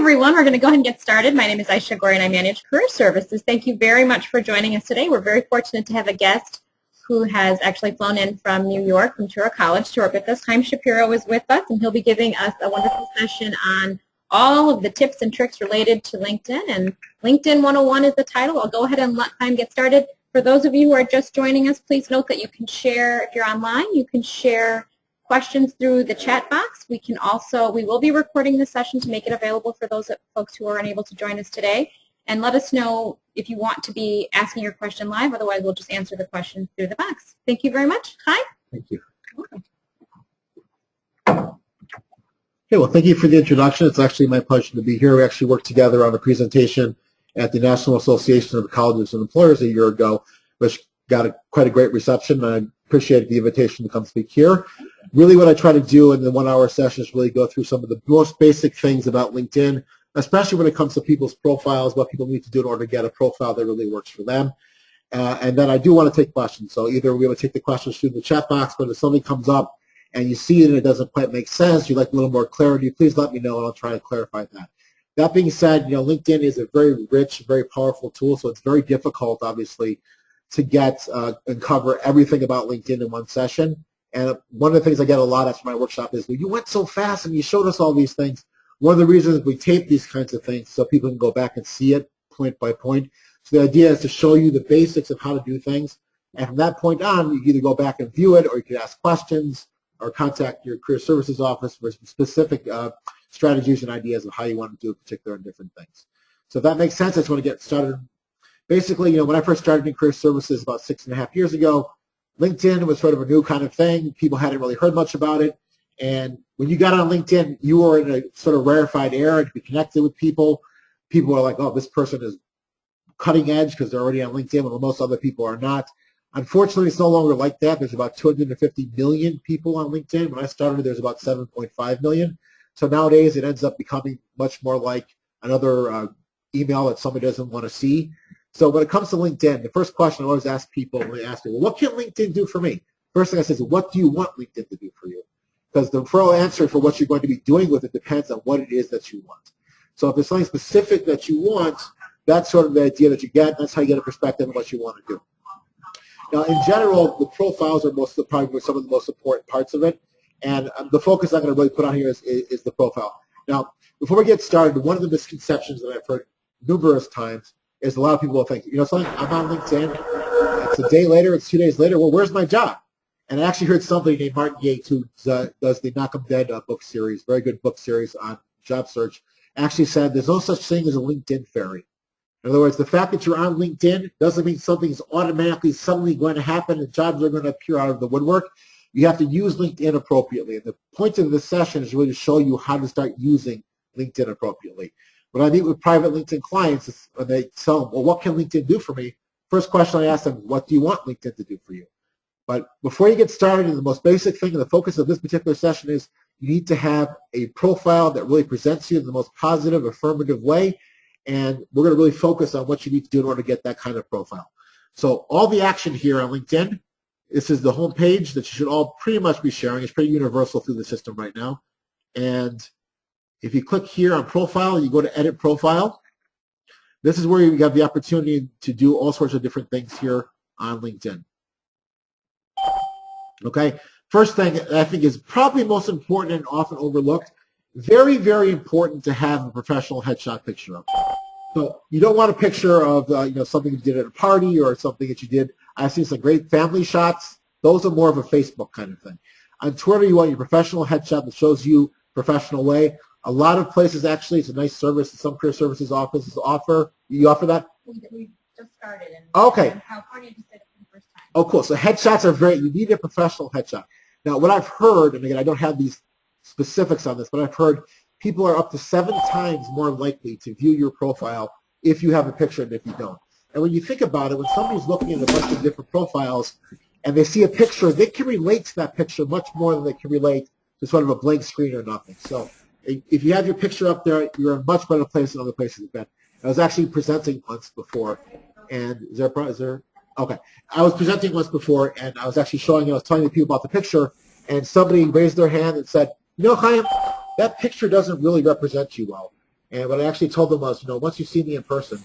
Everyone, we're going to go ahead and get started. My name is Aisha Gori and I manage Career Services. Thank you very much for joining us today. We're very fortunate to have a guest who has actually flown in from New York, from Touro College to work with us. Chaim Shapiro is with us, and he'll be giving us a wonderful session on all of the tips and tricks related to LinkedIn. And LinkedIn 101 is the title. I'll go ahead and let Chaim get started. For those of you who are just joining us, please note that you can share, if you're online, you can share questions through the chat box. We will be recording the session to make it available for those folks who are unable to join us today. And let us know if you want to be asking your question live. Otherwise, we'll just answer the questions through the box. Thank you very much. Chaim. Thank you. Okay, well, thank you for the introduction. It's actually my pleasure to be here. We actually worked together on a presentation at the National Association of Colleges and Employers a year ago, which got quite a great reception. I appreciate the invitation to come speak here. Really what I try to do in the 1 hour session is really go through some of the most basic things about LinkedIn, especially when it comes to people's profiles, what people need to do in order to get a profile that really works for them. And then I do want to take questions. So either we're going to take the questions through the chat box, but if something comes up and you see it and it doesn't quite make sense, you'd like a little more clarity, please let me know and I'll try to clarify that. That being said, LinkedIn is a very rich, very powerful tool, so it's very difficult, obviously, to get and cover everything about LinkedIn in one session. And one of the things I get a lot after my workshop is, well, you went so fast and you showed us all these things. One of the reasons we tape these kinds of things so people can go back and see it point by point. So the idea is to show you the basics of how to do things. And from that point on, you can either go back and view it, or you can ask questions, or contact your career services office for specific strategies and ideas of how you want to do particular and different things. So if that makes sense, I just want to get started. Basically, when I first started in career services about 6.5 years ago, LinkedIn was sort of a new kind of thing. People hadn't really heard much about it. And when you got on LinkedIn, you were in a sort of rarefied era to be connected with people. People are like, oh, this person is cutting edge because they're already on LinkedIn, when most other people are not. Unfortunately, it's no longer like that. There's about 250 million people on LinkedIn. When I started, there's about 7.5 million. So nowadays, it ends up becoming much more like another email that somebody doesn't want to see. So when it comes to LinkedIn, the first question I always ask people when they ask me, well, what can LinkedIn do for me? First thing I say is, what do you want LinkedIn to do for you? Because the real answer for what you're going to be doing with it depends on what it is that you want. So if there's something specific that you want, that's sort of the idea that you get. That's how you get a perspective of what you want to do. Now, in general, the profiles are probably some of the most important parts of it. And the focus I'm going to really put on here is the profile. Now, before we get started, one of the misconceptions that I've heard numerous times is a lot of people will think, something, I'm on LinkedIn, it's a day later, it's 2 days later, well, where's my job? And I actually heard somebody named Martin Yates, who does the Knock 'em Dead book series, very good book series on job search, actually said there's no such thing as a LinkedIn fairy. In other words, the fact that you're on LinkedIn doesn't mean something's automatically suddenly going to happen and jobs are going to appear out of the woodwork. You have to use LinkedIn appropriately. And the point of this session is really to show you how to start using LinkedIn appropriately. When I meet with private LinkedIn clients, when they tell them, well, what can LinkedIn do for me? First question I ask them, what do you want LinkedIn to do for you? But before you get started, the most basic thing and the focus of this particular session is you need to have a profile that really presents you in the most positive, affirmative way. And we're going to really focus on what you need to do in order to get that kind of profile. So all the action here on LinkedIn, this is the home page that you should all pretty much be sharing. It's pretty universal through the system right now. And if you click here on profile, you go to edit profile. This is where you have the opportunity to do all sorts of different things here on LinkedIn. Okay, first thing I think is probably most important and often overlooked, very, very important to have a professional headshot picture up. So you don't want a picture of something you did at a party or something that you did. I've seen some great family shots. Those are more of a Facebook kind of thing. On Twitter, you want your professional headshot that shows you professional way. A lot of places, actually, it's a nice service that some career services offices offer. You offer that? We just started in California, just did it for the first time. Oh, cool. So headshots are you need a professional headshot. Now, what I've heard, and again, I don't have these specifics on this, but I've heard people are up to 7 times more likely to view your profile if you have a picture than if you don't. And when you think about it, when somebody's looking at a bunch of different profiles and they see a picture, they can relate to that picture much more than they can relate to sort of a blank screen or nothing. So if you have your picture up there, you're in a much better place than other places have been. I was actually presenting once before, and okay. I was presenting once before, and I was actually I was telling the people about the picture, and somebody raised their hand and said, Chaim, that picture doesn't really represent you well. And what I actually told them was, once you see me in person,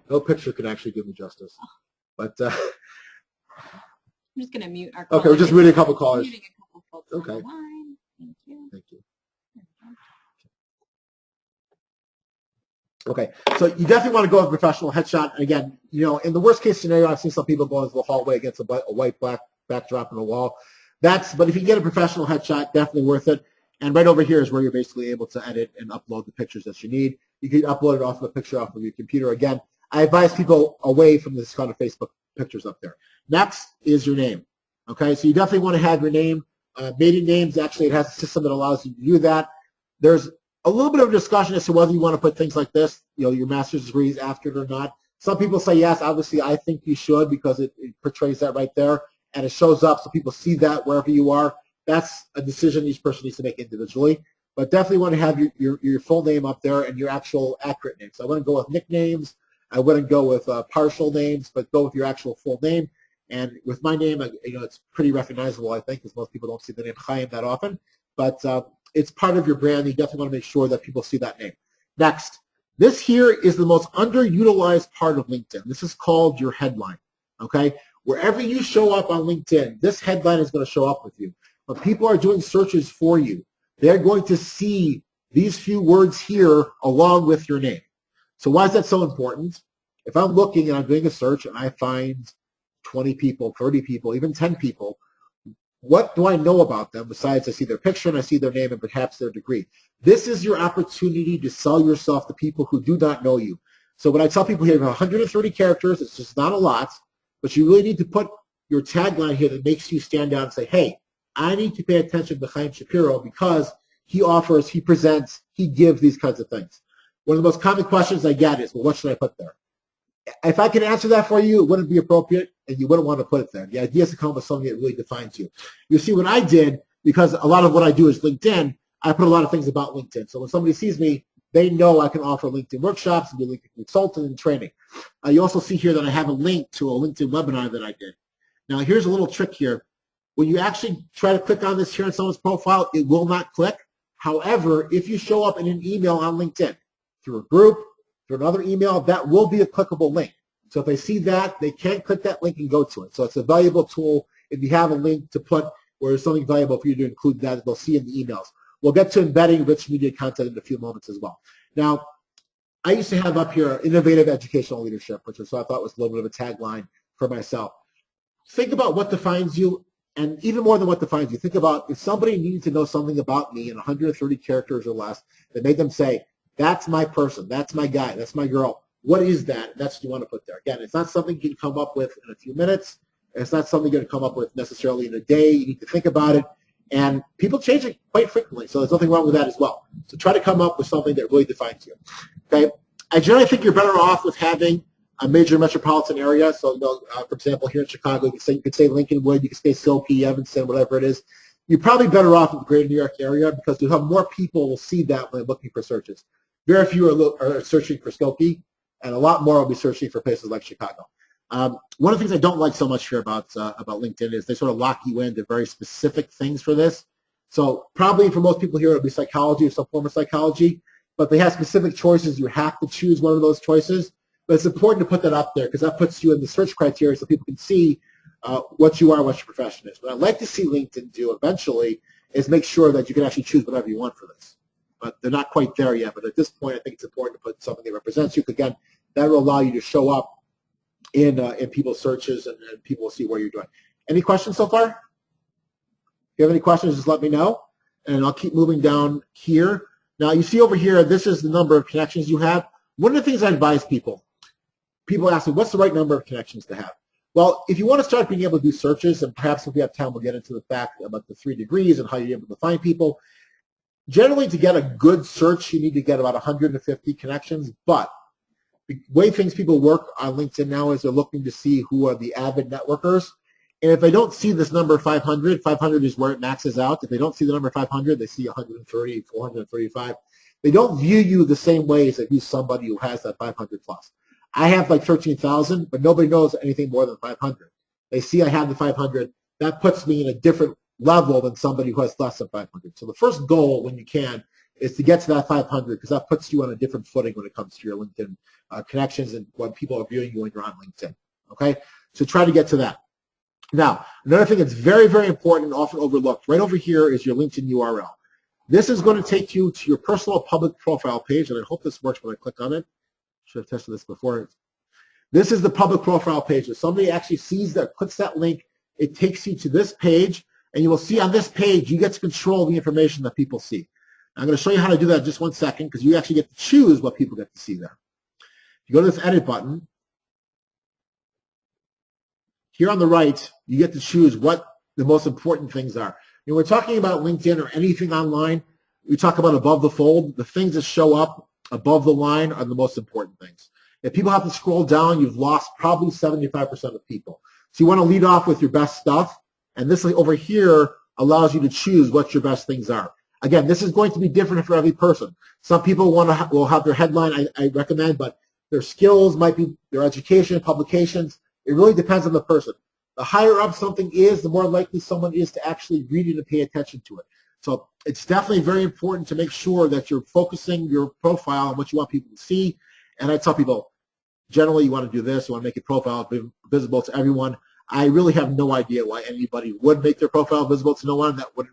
no picture can actually do me justice. But I'm just going to mute our call. Okay, we're just muting a couple callers. Muting a couple folks okay. on the line. Thank you. Thank you. Okay, so you definitely want to go with a professional headshot. And again, in the worst case scenario, I've seen some people go into the hallway against a white black backdrop on a wall. But if you can get a professional headshot, definitely worth it. And right over here is where you're basically able to edit and upload the pictures that you need. You can upload it off of a picture off of your computer. Again, I advise people away from this kind of Facebook pictures up there. Next is your name. Okay, so you definitely want to have your name. Maiden names, actually, it has a system that allows you to do that. There's a little bit of discussion as to whether you want to put things like this, your master's degrees after it or not. Some people say yes. Obviously, I think you should because it portrays that right there, and it shows up so people see that wherever you are. That's a decision each person needs to make individually. But definitely want to have your full name up there and your actual accurate name. So I wouldn't go with nicknames. I wouldn't go with partial names, but go with your actual full name. And with my name, it's pretty recognizable, I think, because most people don't see the name Chaim that often. But it's part of your brand. You definitely want to make sure that people see that name. Next, this here is the most underutilized part of LinkedIn. This is called your headline, okay? Wherever you show up on LinkedIn, this headline is going to show up with you. When people are doing searches for you, they're going to see these few words here along with your name. So why is that so important? If I'm looking and I'm doing a search and I find 20 people, 30 people, even 10 people, what do I know about them besides I see their picture and I see their name and perhaps their degree? This is your opportunity to sell yourself to people who do not know you. So when I tell people here, you have 130 characters, it's just not a lot, but you really need to put your tagline here that makes you stand out and say, hey, I need to pay attention to Chaim Shapiro because he offers, he presents, he gives these kinds of things. One of the most common questions I get is, well, what should I put there? If I can answer that for you, it wouldn't be appropriate, and you wouldn't want to put it there. The idea is to come up with something that really defines you. You see, what I did, because a lot of what I do is LinkedIn, I put a lot of things about LinkedIn. So when somebody sees me, they know I can offer LinkedIn workshops and be a LinkedIn consultant and training. You also see here that I have a link to a LinkedIn webinar that I did. Now, here's a little trick here. When you actually try to click on this here on someone's profile, it will not click. However, if you show up in an email on LinkedIn through a group, through another email, that will be a clickable link. So if they see that, they can click that link and go to it. So it's a valuable tool if you have a link to put where there's something valuable for you to include that they'll see in the emails. We'll get to embedding rich media content in a few moments as well. Now, I used to have up here innovative educational leadership, which I thought was a little bit of a tagline for myself. Think about what defines you, and even more than what defines you, think about if somebody needed to know something about me in 130 characters or less that made them say, that's my person, that's my guy, that's my girl. What is that? That's what you want to put there. Again, it's not something you can come up with in a few minutes. It's not something you're going to come up with necessarily in a day. You need to think about it. And people change it quite frequently, so there's nothing wrong with that as well. So try to come up with something that really defines you. Okay? I generally think you're better off with having a major metropolitan area. So, for example, here in Chicago, you could say Lincolnwood, you could say Skokie, Evanston, whatever it is. You're probably better off in the greater New York area because you'll have more people will see that when they're looking for searches. Very few are searching for Skokie, and a lot more will be searching for places like Chicago. One of the things I don't like so much here about LinkedIn is they sort of lock you into very specific things for this. So probably for most people here, it'll be psychology or some form of psychology, but they have specific choices. You have to choose one of those choices. But it's important to put that up there because that puts you in the search criteria so people can see what you are, what your profession is. What I'd like to see LinkedIn do eventually is make sure that you can actually choose whatever you want for this. But they're not quite there yet. But at this point, I think it's important to put something that represents you. Again, that will allow you to show up in people's searches and people will see where you're doing. Any questions so far? If you have any questions, just let me know. And I'll keep moving down here. Now, you see over here, this is the number of connections you have. One of the things I advise people ask me, what's the right number of connections to have? Well, if you want to start being able to do searches, and perhaps if we have time, we'll get into the fact about the 3 degrees and how you're able to find people. Generally, to get a good search, you need to get about 150 connections, but the way people work on LinkedIn now is they're looking to see who are the avid networkers. And if they don't see this number 500, 500 is where it maxes out. If they don't see the number 500, they see 130, 435. They don't view you the same way as they view somebody who has that 500 plus. I have like 13,000, but nobody knows anything more than 500. They see I have the 500. That puts me in a different level than somebody who has less than 500. So the first goal, when you can, is to get to that 500 because that puts you on a different footing when it comes to your LinkedIn connections and when people are viewing you when you're on LinkedIn. Okay, so try to get to that. Now, another thing that's very, very important and often overlooked, right over here is your LinkedIn URL. This is going to take you to your personal public profile page, and I hope this works when I click on it. Should have tested this before. This is the public profile page. If somebody actually sees that, clicks that link, it takes you to this page, and you will see on this page, you get to control the information that people see. I'm going to show you how to do that in just 1 second because you actually get to choose what people get to see there. If you go to this edit button, here on the right, you get to choose what the most important things are. When we're talking about LinkedIn or anything online, we talk about above the fold. The things that show up above the line are the most important things. If people have to scroll down, you've lost probably 75% of people. So you want to lead off with your best stuff, and this over here allows you to choose what your best things are. Again, this is going to be different for every person. Some people will have their headline, I recommend, but their skills might be their education, publications. It really depends on the person. The higher up something is, the more likely someone is to actually read it and pay attention to it. So it's definitely very important to make sure that you're focusing your profile on what you want people to see. And I tell people, generally you want to do this, you want to make your profile visible to everyone. I really have no idea why anybody would make their profile visible to no one. That would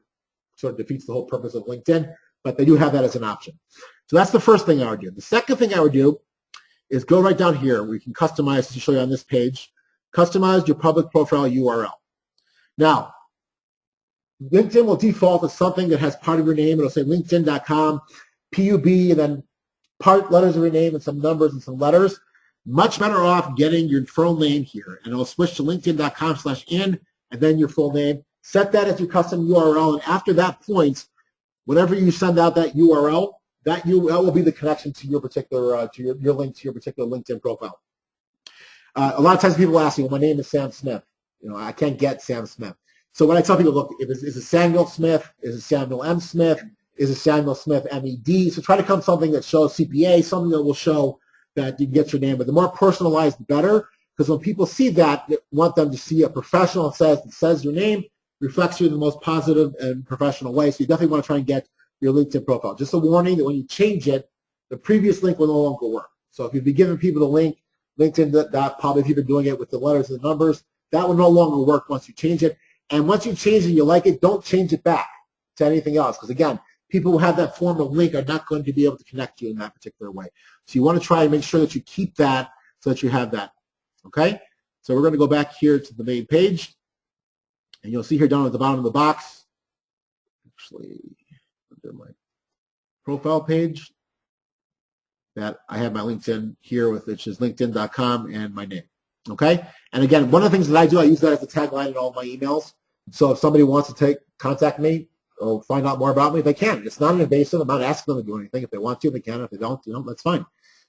sort of defeats the whole purpose of LinkedIn, but they do have that as an option. So that's the first thing I would do. The second thing I would do is go right down here where you can customize, to show you on this page, customize your public profile URL. Now, LinkedIn will default to something that has part of your name. It'll say linkedin.com, PUB, and then part letters of your name and some numbers and some letters. Much better off getting your full name here. And it'll switch to linkedin.com/in and then your full name. Set that as your custom URL. And after that point, whenever you send out that URL, that URL will be the connection to your particular, to your link to your particular LinkedIn profile. A lot of times people ask me, well, my name is Sam Smith. You know, I can't get Sam Smith. So when I tell people, look, is it Samuel Smith? Is it Samuel M. Smith? Is it Samuel Smith MED? So try to come something that shows CPA, something that will show that you can get your name. But the more personalized, the better, because when people see that, they want them to see a professional that says your name, reflects you in the most positive and professional way. So you definitely want to try and get your LinkedIn profile. Just a warning that when you change it, the previous link will no longer work. So if you've been giving people the link, LinkedIn.pub, if you've been doing it with the letters and the numbers, that will no longer work once you change it. And once you change it and you like it, don't change it back to anything else. Because again, people who have that form of link are not going to be able to connect you in that particular way. So you want to try and make sure that you keep that so that you have that. Okay? So we're going to go back here to the main page. And you'll see here down at the bottom of the box, actually, under my profile page, that I have my LinkedIn here, which is linkedin.com and my name. Okay? And again, one of the things that I do, I use that as a tagline in all my emails. So if somebody wants to contact me or find out more about me, they can. It's not an invasive. I'm not asking them to do anything. If they want to, they can. If they don't, that's fine.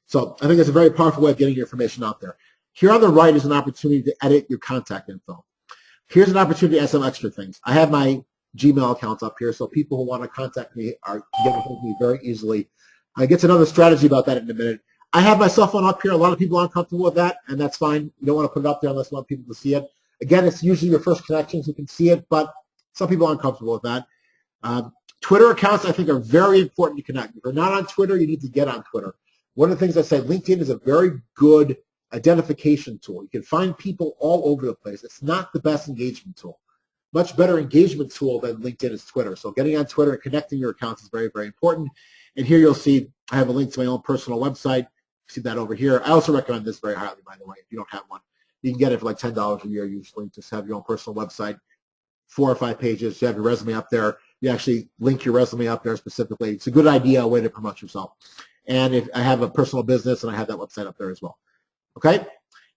So I think it's a very powerful way of getting your information out there. Here on the right is an opportunity to edit your contact info. Here's an opportunity to add some extra things. I have my Gmail account up here, so people who want to contact me can get a hold of me very easily. I get to another strategy about that in a minute. I have my cell phone up here. A lot of people aren't comfortable with that, and that's fine. You don't want to put it up there unless you want people to see it. Again, it's usually your first connections who can see it, but some people aren't comfortable with that. Twitter accounts, I think, are very important to connect. If you're not on Twitter, you need to get on Twitter. One of the things I say, LinkedIn is a very good identification tool. You can find people all over the place. It's not the best engagement tool. Much better engagement tool than LinkedIn is Twitter. So getting on Twitter and connecting your accounts is very, very important. And here you'll see I have a link to my own personal website. You see that over here. I also recommend this very highly, by the way, if you don't have one. You can get it for like $10 a year usually. Just have your own personal website, 4 or 5 pages. You have your resume up there. You actually link your resume up there specifically. It's a good idea, a way to promote yourself. And if I have a personal business, and I have that website up there as well. Okay?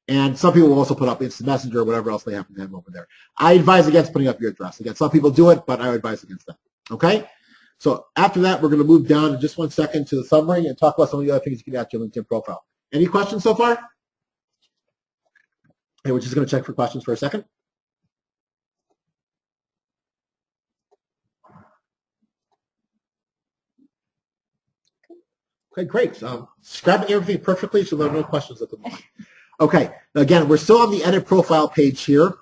And some people will also put up Instant Messenger or whatever else they happen to have over there. I advise against putting up your address. Again, some people do it, but I advise against that. Okay? So after that, we're going to move down in just 1 second to the summary and talk about some of the other things you can add to your LinkedIn profile. Any questions so far? Okay, we're just going to check for questions for a second. Okay, great. Scrapping everything perfectly, so there are no questions at the moment. Okay, again, we're still on the edit profile page here.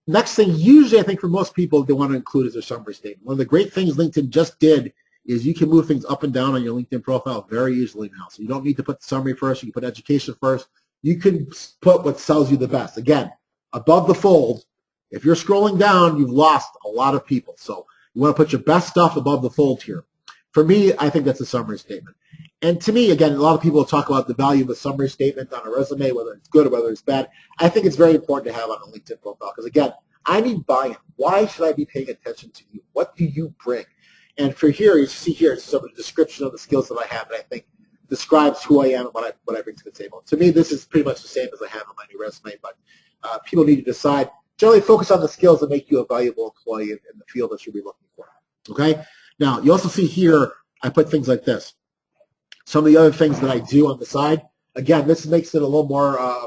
Next thing, usually I think for most people, they want to include is their summary statement. One of the great things LinkedIn just did is you can move things up and down on your LinkedIn profile very easily now. So you don't need to put the summary first. You can put education first. You can put what sells you the best. Again, above the fold, if you're scrolling down, you've lost a lot of people. So you want to put your best stuff above the fold here. For me, I think that's a summary statement. And to me, again, a lot of people talk about the value of a summary statement on a resume, whether it's good or whether it's bad. I think it's very important to have on a LinkedIn profile because, again, I need buy-in. Why should I be paying attention to you? What do you bring? And for here, you see here, it's sort of a description of the skills that I have that I think describes who I am and what I bring to the table. To me, this is pretty much the same as I have on my new resume, but people need to decide. Generally focus on the skills that make you a valuable employee in the field that you'll be looking for. Okay? Now, you also see here, I put things like this. Some of the other things that I do on the side, again, this makes it a little more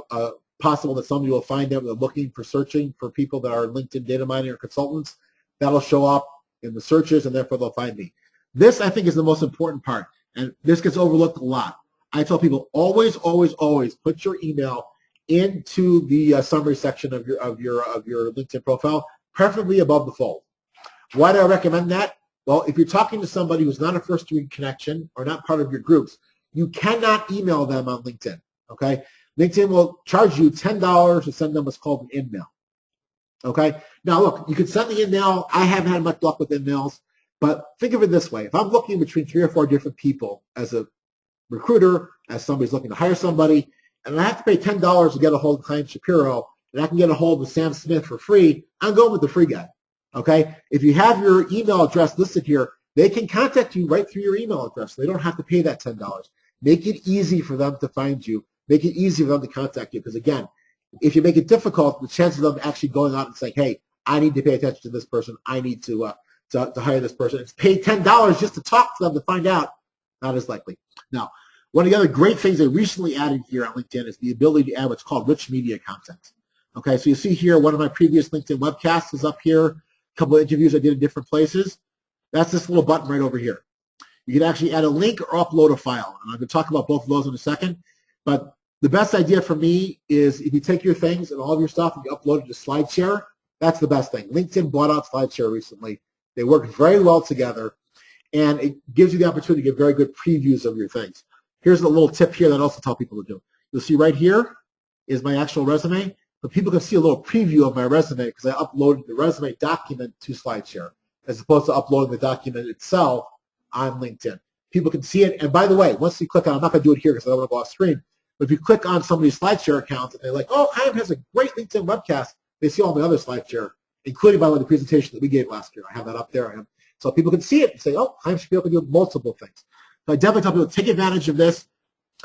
possible that somebody will find them. They're looking for searching for people that are LinkedIn data mining or consultants. That'll show up in the searches, and therefore they'll find me. This, I think, is the most important part, and this gets overlooked a lot. I tell people always, always, always put your email into the summary section of your LinkedIn profile, preferably above the fold. Why do I recommend that? Well, if you're talking to somebody who's not a first-degree connection or not part of your groups, you cannot email them on LinkedIn, okay? LinkedIn will charge you $10 to send them what's called an in-mail, okay? Now, look, you can send the in-mail. I haven't had much luck with in-mails, but think of it this way. If I'm looking between 3 or 4 different people as a recruiter, as somebody's looking to hire somebody, and I have to pay $10 to get a hold of Chaim Shapiro, and I can get a hold of Sam Smith for free, I'm going with the free guy. Okay, if you have your email address listed here, they can contact you right through your email address. They don't have to pay that $10. Make it easy for them to find you. Make it easy for them to contact you. Because again, if you make it difficult, the chances of them actually going out and saying, "Hey, I need to pay attention to this person. I need to hire this person," it's pay $10 just to talk to them to find out. Not as likely. Now, one of the other great things they recently added here on LinkedIn is the ability to add what's called rich media content. Okay, so you see here one of my previous LinkedIn webcasts is up here. Couple of interviews I did in different places. That's this little button right over here. You can actually add a link or upload a file. And I'm going to talk about both of those in a second. But the best idea for me is if you take your things and all of your stuff and you upload it to SlideShare, that's the best thing. LinkedIn bought out SlideShare recently. They work very well together, and it gives you the opportunity to get very good previews of your things. Here's a little tip here that I also tell people to do. You'll see right here is my actual resume. But people can see a little preview of my resume because I uploaded the resume document to SlideShare as opposed to uploading the document itself on LinkedIn. People can see it. And by the way, once you click on, I'm not going to do it here because I don't want to go off screen, but if you click on somebody's SlideShare account and they're like, "Oh, Chaim has a great LinkedIn webcast," they see all my other SlideShare, including, by the way, the presentation that we gave last year. I have that up there. So people can see it and say, "Oh, Chaim should be able to do multiple things." So I definitely tell people to take advantage of this.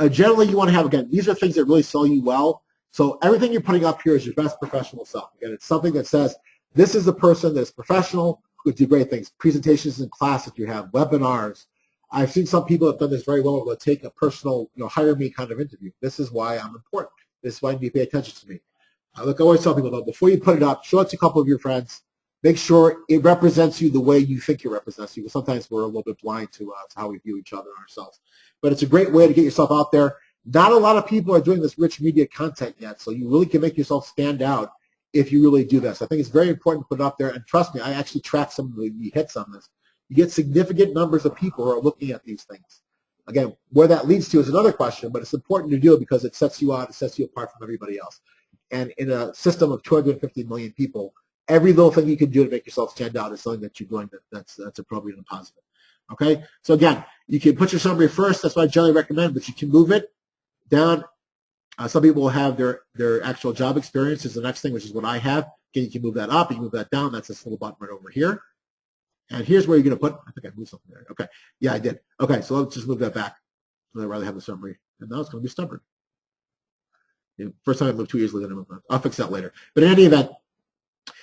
Generally, you want to have, again, these are things that really sell you well. So everything you're putting up here is your best professional self. Again, it's something that says, this is a person that's professional who do great things. Presentations in class that you have, webinars. I've seen some people that have done this very well. They'll take a personal, hire me kind of interview. This is why I'm important. This is why you need to pay attention to me. Look, I always tell people, though, before you put it up, show it to a couple of your friends. Make sure it represents you the way you think it represents you. Because sometimes we're a little bit blind to how we view each other and ourselves. But it's a great way to get yourself out there. Not a lot of people are doing this rich media content yet, so you really can make yourself stand out if you really do this. I think it's very important to put it up there, and trust me, I actually track some of the hits on this. You get significant numbers of people who are looking at these things. Again, where that leads to is another question, but it's important to do it because it sets you out, it sets you apart from everybody else. And in a system of 250 million people, every little thing you can do to make yourself stand out is something that you're doing that's appropriate and positive. Okay? So again, you can put your summary first. That's what I generally recommend, but you can move it down. Some people will have their actual job experience is the next thing, which is what I have. Again, you can move that up, you can move that down. That's this little button right over here. And here's where you're going to put, I think I moved something there. Okay, yeah, I did. Okay, so let's just move that back. I'd rather have the summary. And now it's going to be stubborn. First time I moved too easily, then I moved on. I'll fix that later. But in any event,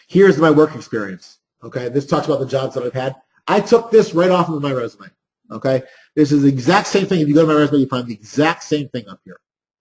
here's my work experience. Okay, this talks about the jobs that I've had. I took this right off of my resume. Okay, this is the exact same thing. If you go to my resume, you find the exact same thing up here.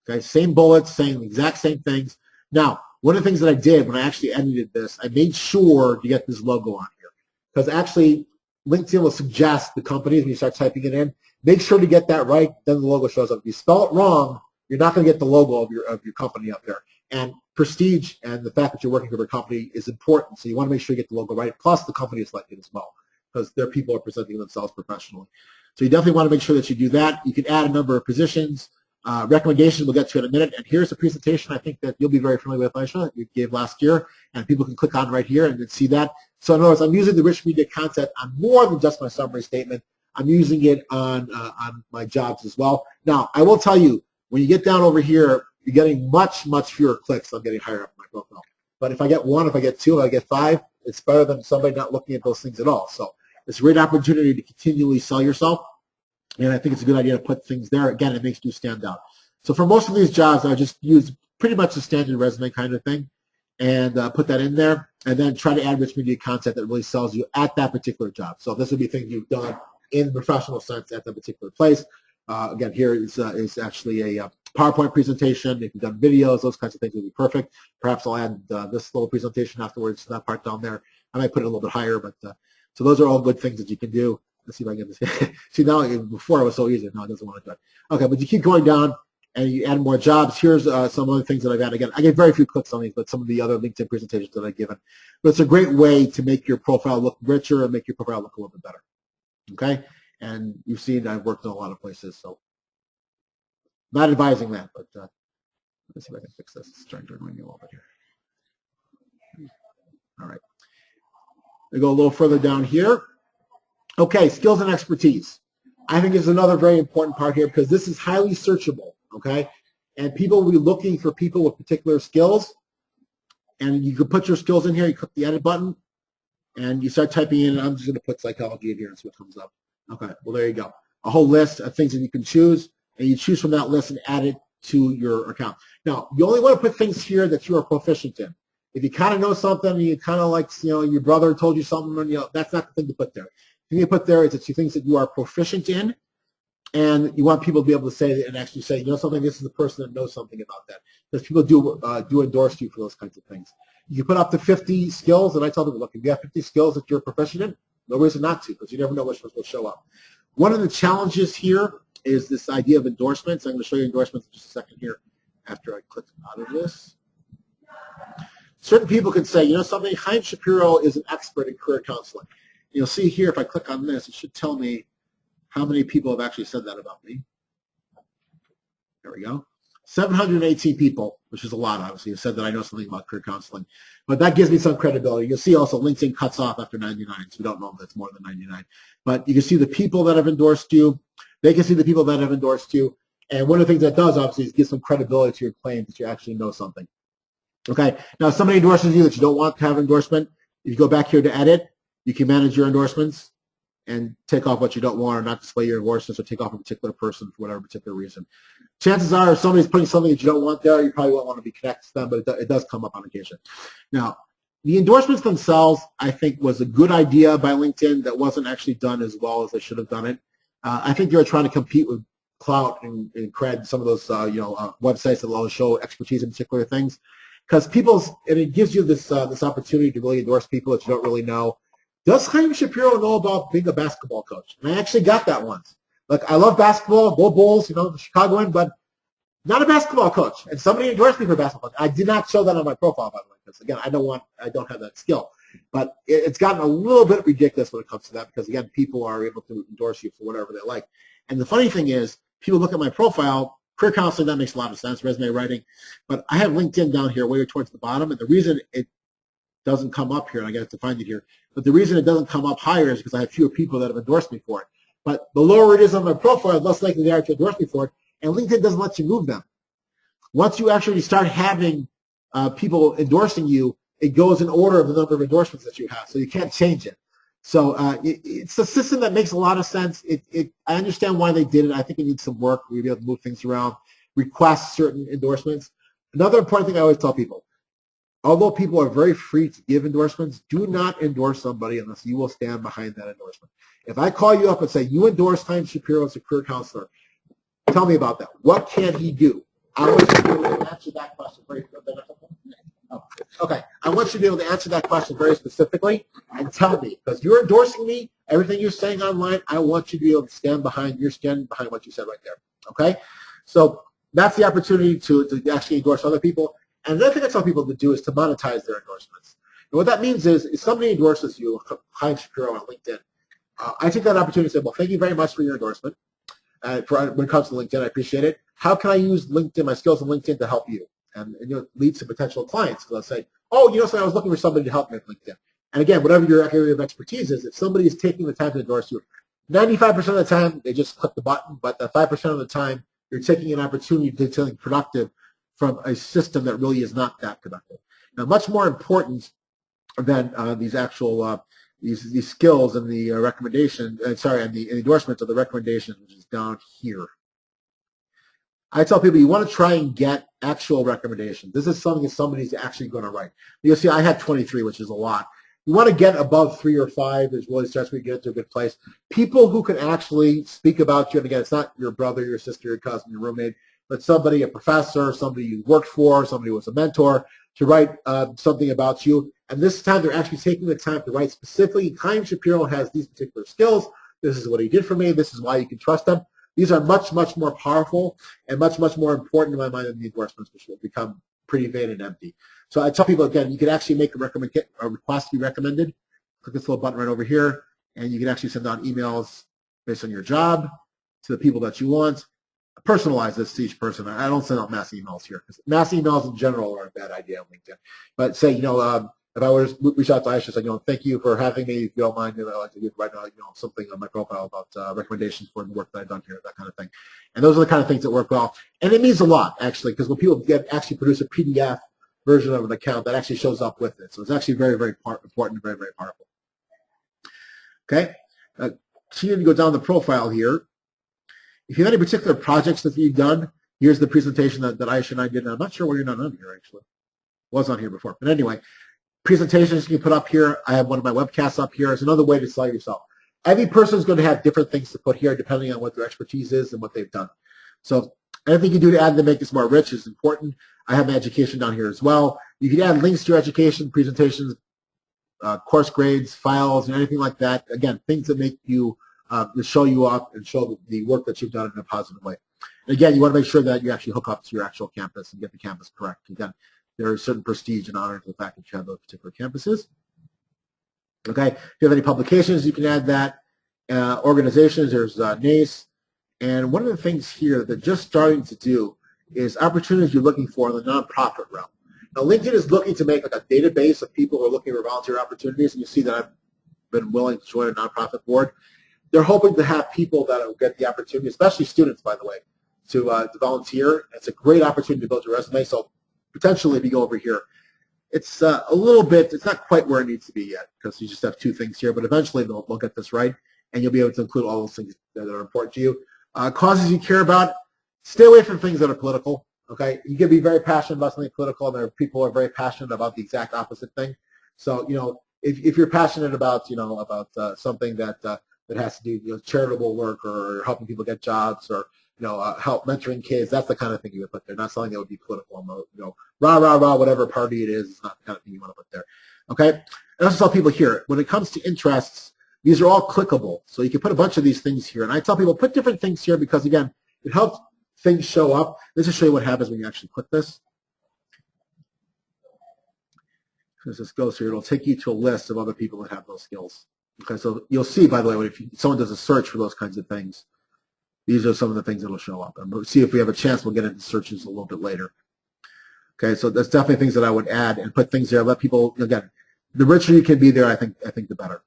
Okay, same bullets, saying the exact same things. Now, one of the things that I did when I actually edited this, I made sure to get this logo on here because actually LinkedIn will suggest the companies when you start typing it in. Make sure to get that right, then the logo shows up. If you spell it wrong, you're not going to get the logo of your company up there. And prestige and the fact that you're working for a company is important, so you want to make sure you get the logo right. Plus, the company is selected as well. because their people are presenting themselves professionally. So you definitely want to make sure that you do that. You can add a number of positions. Recommendations we'll get to in a minute. And here's a presentation I think that you'll be very familiar with, Aisha, we gave last year. And people can click on right here and then see that. So in other words, I'm using the rich media content on more than just my summary statement. I'm using it on my jobs as well. Now, I will tell you, when you get down over here, you're getting much, much fewer clicks. I'm getting higher up in my profile. But if I get 1, if I get 2, if I get 5, it's better than somebody not looking at those things at all. So it's a great opportunity to continually sell yourself. And I think it's a good idea to put things there. Again, it makes you stand out. So for most of these jobs, I just use pretty much the standard resume kind of thing and put that in there and then try to add rich media content that really sells you at that particular job. So this would be things you've done in the professional sense at that particular place. Again, here is actually a PowerPoint presentation. If you've done videos, those kinds of things would be perfect. Perhaps I'll add this little presentation afterwards to that part down there. I might put it a little bit higher, but so those are all good things that you can do. Let's see if I can get this. See, now before it was so easy. Now it doesn't want to do it. Okay, but you keep going down and you add more jobs. Here's some other things that I've added. Again, I get very few clicks on these, but some of the other LinkedIn presentations that I've given. But it's a great way to make your profile look richer and make your profile look a little bit better. Okay, and you've seen I've worked in a lot of places, so not advising that, but let's see if I can fix this. It's trying to annoy me a little bit here. All right, we go a little further down here. Okay, skills and expertise. I think is another very important part here because this is highly searchable, okay? And people will be looking for people with particular skills. And you can put your skills in here, you click the edit button, and you start typing in, I'm just going to put psychology in here and see what comes up. Okay, well, there you go. A whole list of things that you can choose, and you choose from that list and add it to your account. Now, you only want to put things here that you are proficient in. If you kind of know something, and you kind of like, your brother told you something, and, that's not the thing to put there. The thing you put there is the 2 things that you are proficient in, and you want people to be able to say and actually say, something, this is the person that knows something about that. Because people do endorse you for those kinds of things. You put up to 50 skills, and I tell them, look, if you have 50 skills that you're proficient in, no reason not to, because you never know which ones will show up. One of the challenges here is this idea of endorsements. I'm going to show you endorsements in just a second here after I click out of this. Certain people can say, something, Chaim Shapiro is an expert in career counseling. You'll see here, if I click on this, it should tell me how many people have actually said that about me. There we go. 718 people, which is a lot, obviously, have said that I know something about career counseling. But that gives me some credibility. You'll see also LinkedIn cuts off after 99, so we don't know if that's more than 99. But you can see the people that have endorsed you. They can see the people that have endorsed you. And one of the things that does, obviously, is give some credibility to your claim that you actually know something. Okay, now if somebody endorses you that you don't want to have endorsement, if you go back here to edit, you can manage your endorsements and take off what you don't want or not display your endorsements or take off a particular person for whatever particular reason. Chances are if somebody's putting something that you don't want there, you probably won't want to be connected to them, but it does come up on occasion. Now, the endorsements themselves, I think, was a good idea by LinkedIn that wasn't actually done as well as they should have done it. I think they were trying to compete with Clout and Cred, some of those websites that will show expertise in particular things. Because and it gives you this opportunity to really endorse people that you don't really know. Does Chaim Shapiro know about being a basketball coach? And I actually got that once. Look, I love basketball, go Bulls, the Chicagoan, but not a basketball coach. And somebody endorsed me for basketball. I did not show that on my profile, by the way, because again, I don't have that skill. But it's gotten a little bit ridiculous when it comes to that because again, people are able to endorse you for whatever they like. And the funny thing is, people look at my profile, career counseling, that makes a lot of sense, resume writing, but I have LinkedIn down here way towards the bottom, and the reason it doesn't come up here, and I got to find it here, but the reason it doesn't come up higher is because I have fewer people that have endorsed me for it. But the lower it is on my profile, the less likely they are to endorse me for it, and LinkedIn doesn't let you move them. Once you actually start having people endorsing you, it goes in order of the number of endorsements that you have, so you can't change it. So it's a system that makes a lot of sense. I understand why they did it. I think it needs some work. We'll be able to move things around, request certain endorsements. Another important thing I always tell people, although people are very free to give endorsements, do not endorse somebody unless you will stand behind that endorsement. If I call you up and say, you endorse Chaim Shapiro as a career counselor, tell me about that. What can he do? I want you to be able to answer that question very quickly. Okay, I want you to be able to answer that question very specifically and tell me, because you're endorsing me, everything you're saying online, I want you to be able to stand behind what you said right there, okay? So that's the opportunity to actually endorse other people. And another thing I tell people to do is to monetize their endorsements. And what that means is if somebody endorses you, Chaim Shapiro on LinkedIn, I take that opportunity to say, well, thank you very much for your endorsement. When it comes to LinkedIn, I appreciate it. How can I use LinkedIn, my skills in LinkedIn to help you? And lead to potential clients. They'll say, oh, so I was looking for somebody to help me with LinkedIn. And again, whatever your area of expertise is, if somebody is taking the time to endorse you, 95% of the time, they just click the button, but the 5% of the time, you're taking an opportunity to do something productive from a system that really is not that productive. Now, much more important than these actual these skills and the recommendation, and the endorsements of the recommendations, which is down here. I tell people you want to try and get actual recommendations. This is something that somebody's actually going to write. You'll see I had 23, which is a lot. You want to get above 3 or 5 is really starts where you get to a good place. People who can actually speak about you, and again, it's not your brother, your sister, your cousin, your roommate, but somebody, a professor, somebody you worked for, somebody who was a mentor, to write something about you. And this time they're actually taking the time to write specifically, Chaim Shapiro has these particular skills. This is what he did for me. This is why you can trust him. These are much, much more powerful and much, much more important in my mind than the endorsements, which will become pretty vain and empty. So I tell people, again, you can actually make a request to be recommended. Click this little button right over here, and you can actually send out emails based on your job to the people that you want. Personalize this to each person. I don't send out mass emails here, because mass emails in general are a bad idea on LinkedIn. But say, if I were to reach out to Aisha, say, thank you for having me. If you don't mind, I'd like to write something on my profile about recommendations for the work that I've done here, that kind of thing. And those are the kind of things that work well. And it means a lot, actually, because when people actually produce a PDF version of an account, that actually shows up with it. So it's actually very, very important, very, very powerful. Okay? Continue to go down the profile here. If you have any particular projects that you've done, here's the presentation that Aisha and I did. And I'm not sure why you're not on here, actually. Was on here before. But anyway, presentations you can put up here. I have one of my webcasts up here. It's another way to sell yourself. Every person is going to have different things to put here depending on what their expertise is and what they've done. So anything you do to add to make this more rich is important. I have my education down here as well. You can add links to your education, presentations, course grades, files, and anything like that. Again, things that make you to show you up and show the work that you've done in a positive way. And again, you want to make sure that you actually hook up to your actual campus and get the campus correct. Again, there is certain prestige and honor to the fact that you have those particular campuses. Okay, if you have any publications, you can add that. Organizations, there's NACE. And one of the things here that they're just starting to do is opportunities you're looking for in the nonprofit realm. Now, LinkedIn is looking to make like a database of people who are looking for volunteer opportunities, and you see that I've been willing to join a nonprofit board. They're hoping to have people that will get the opportunity, especially students, by the way, to volunteer. It's a great opportunity to build your resume. So potentially, if you go over here, it's a little bit, it's not quite where it needs to be yet because you just have 2 things here, but eventually they'll get this right, and you'll be able to include all those things that are important to you. Causes you care about, stay away from things that are political, okay? You can be very passionate about something political, and there are people who are very passionate about the exact opposite thing. So, if you're passionate about, something that has to do, charitable work or helping people get jobs or, help mentoring kids, that's the kind of thing you would put there, not something that would be political, rah, rah, rah, whatever party it is not the kind of thing you want to put there, okay? And I also tell people here, when it comes to interests, these are all clickable, so you can put a bunch of these things here. And I tell people, put different things here because, again, it helps things show up. Let's just show you what happens when you actually click this. As this goes here, it'll take you to a list of other people that have those skills. Okay, so you'll see, by the way, if someone does a search for those kinds of things, these are some of the things that will show up. And we'll see if we have a chance, we'll get into searches a little bit later. Okay, so that's definitely things that I would add and put things there. Let people, again, the richer you can be there, I think the better.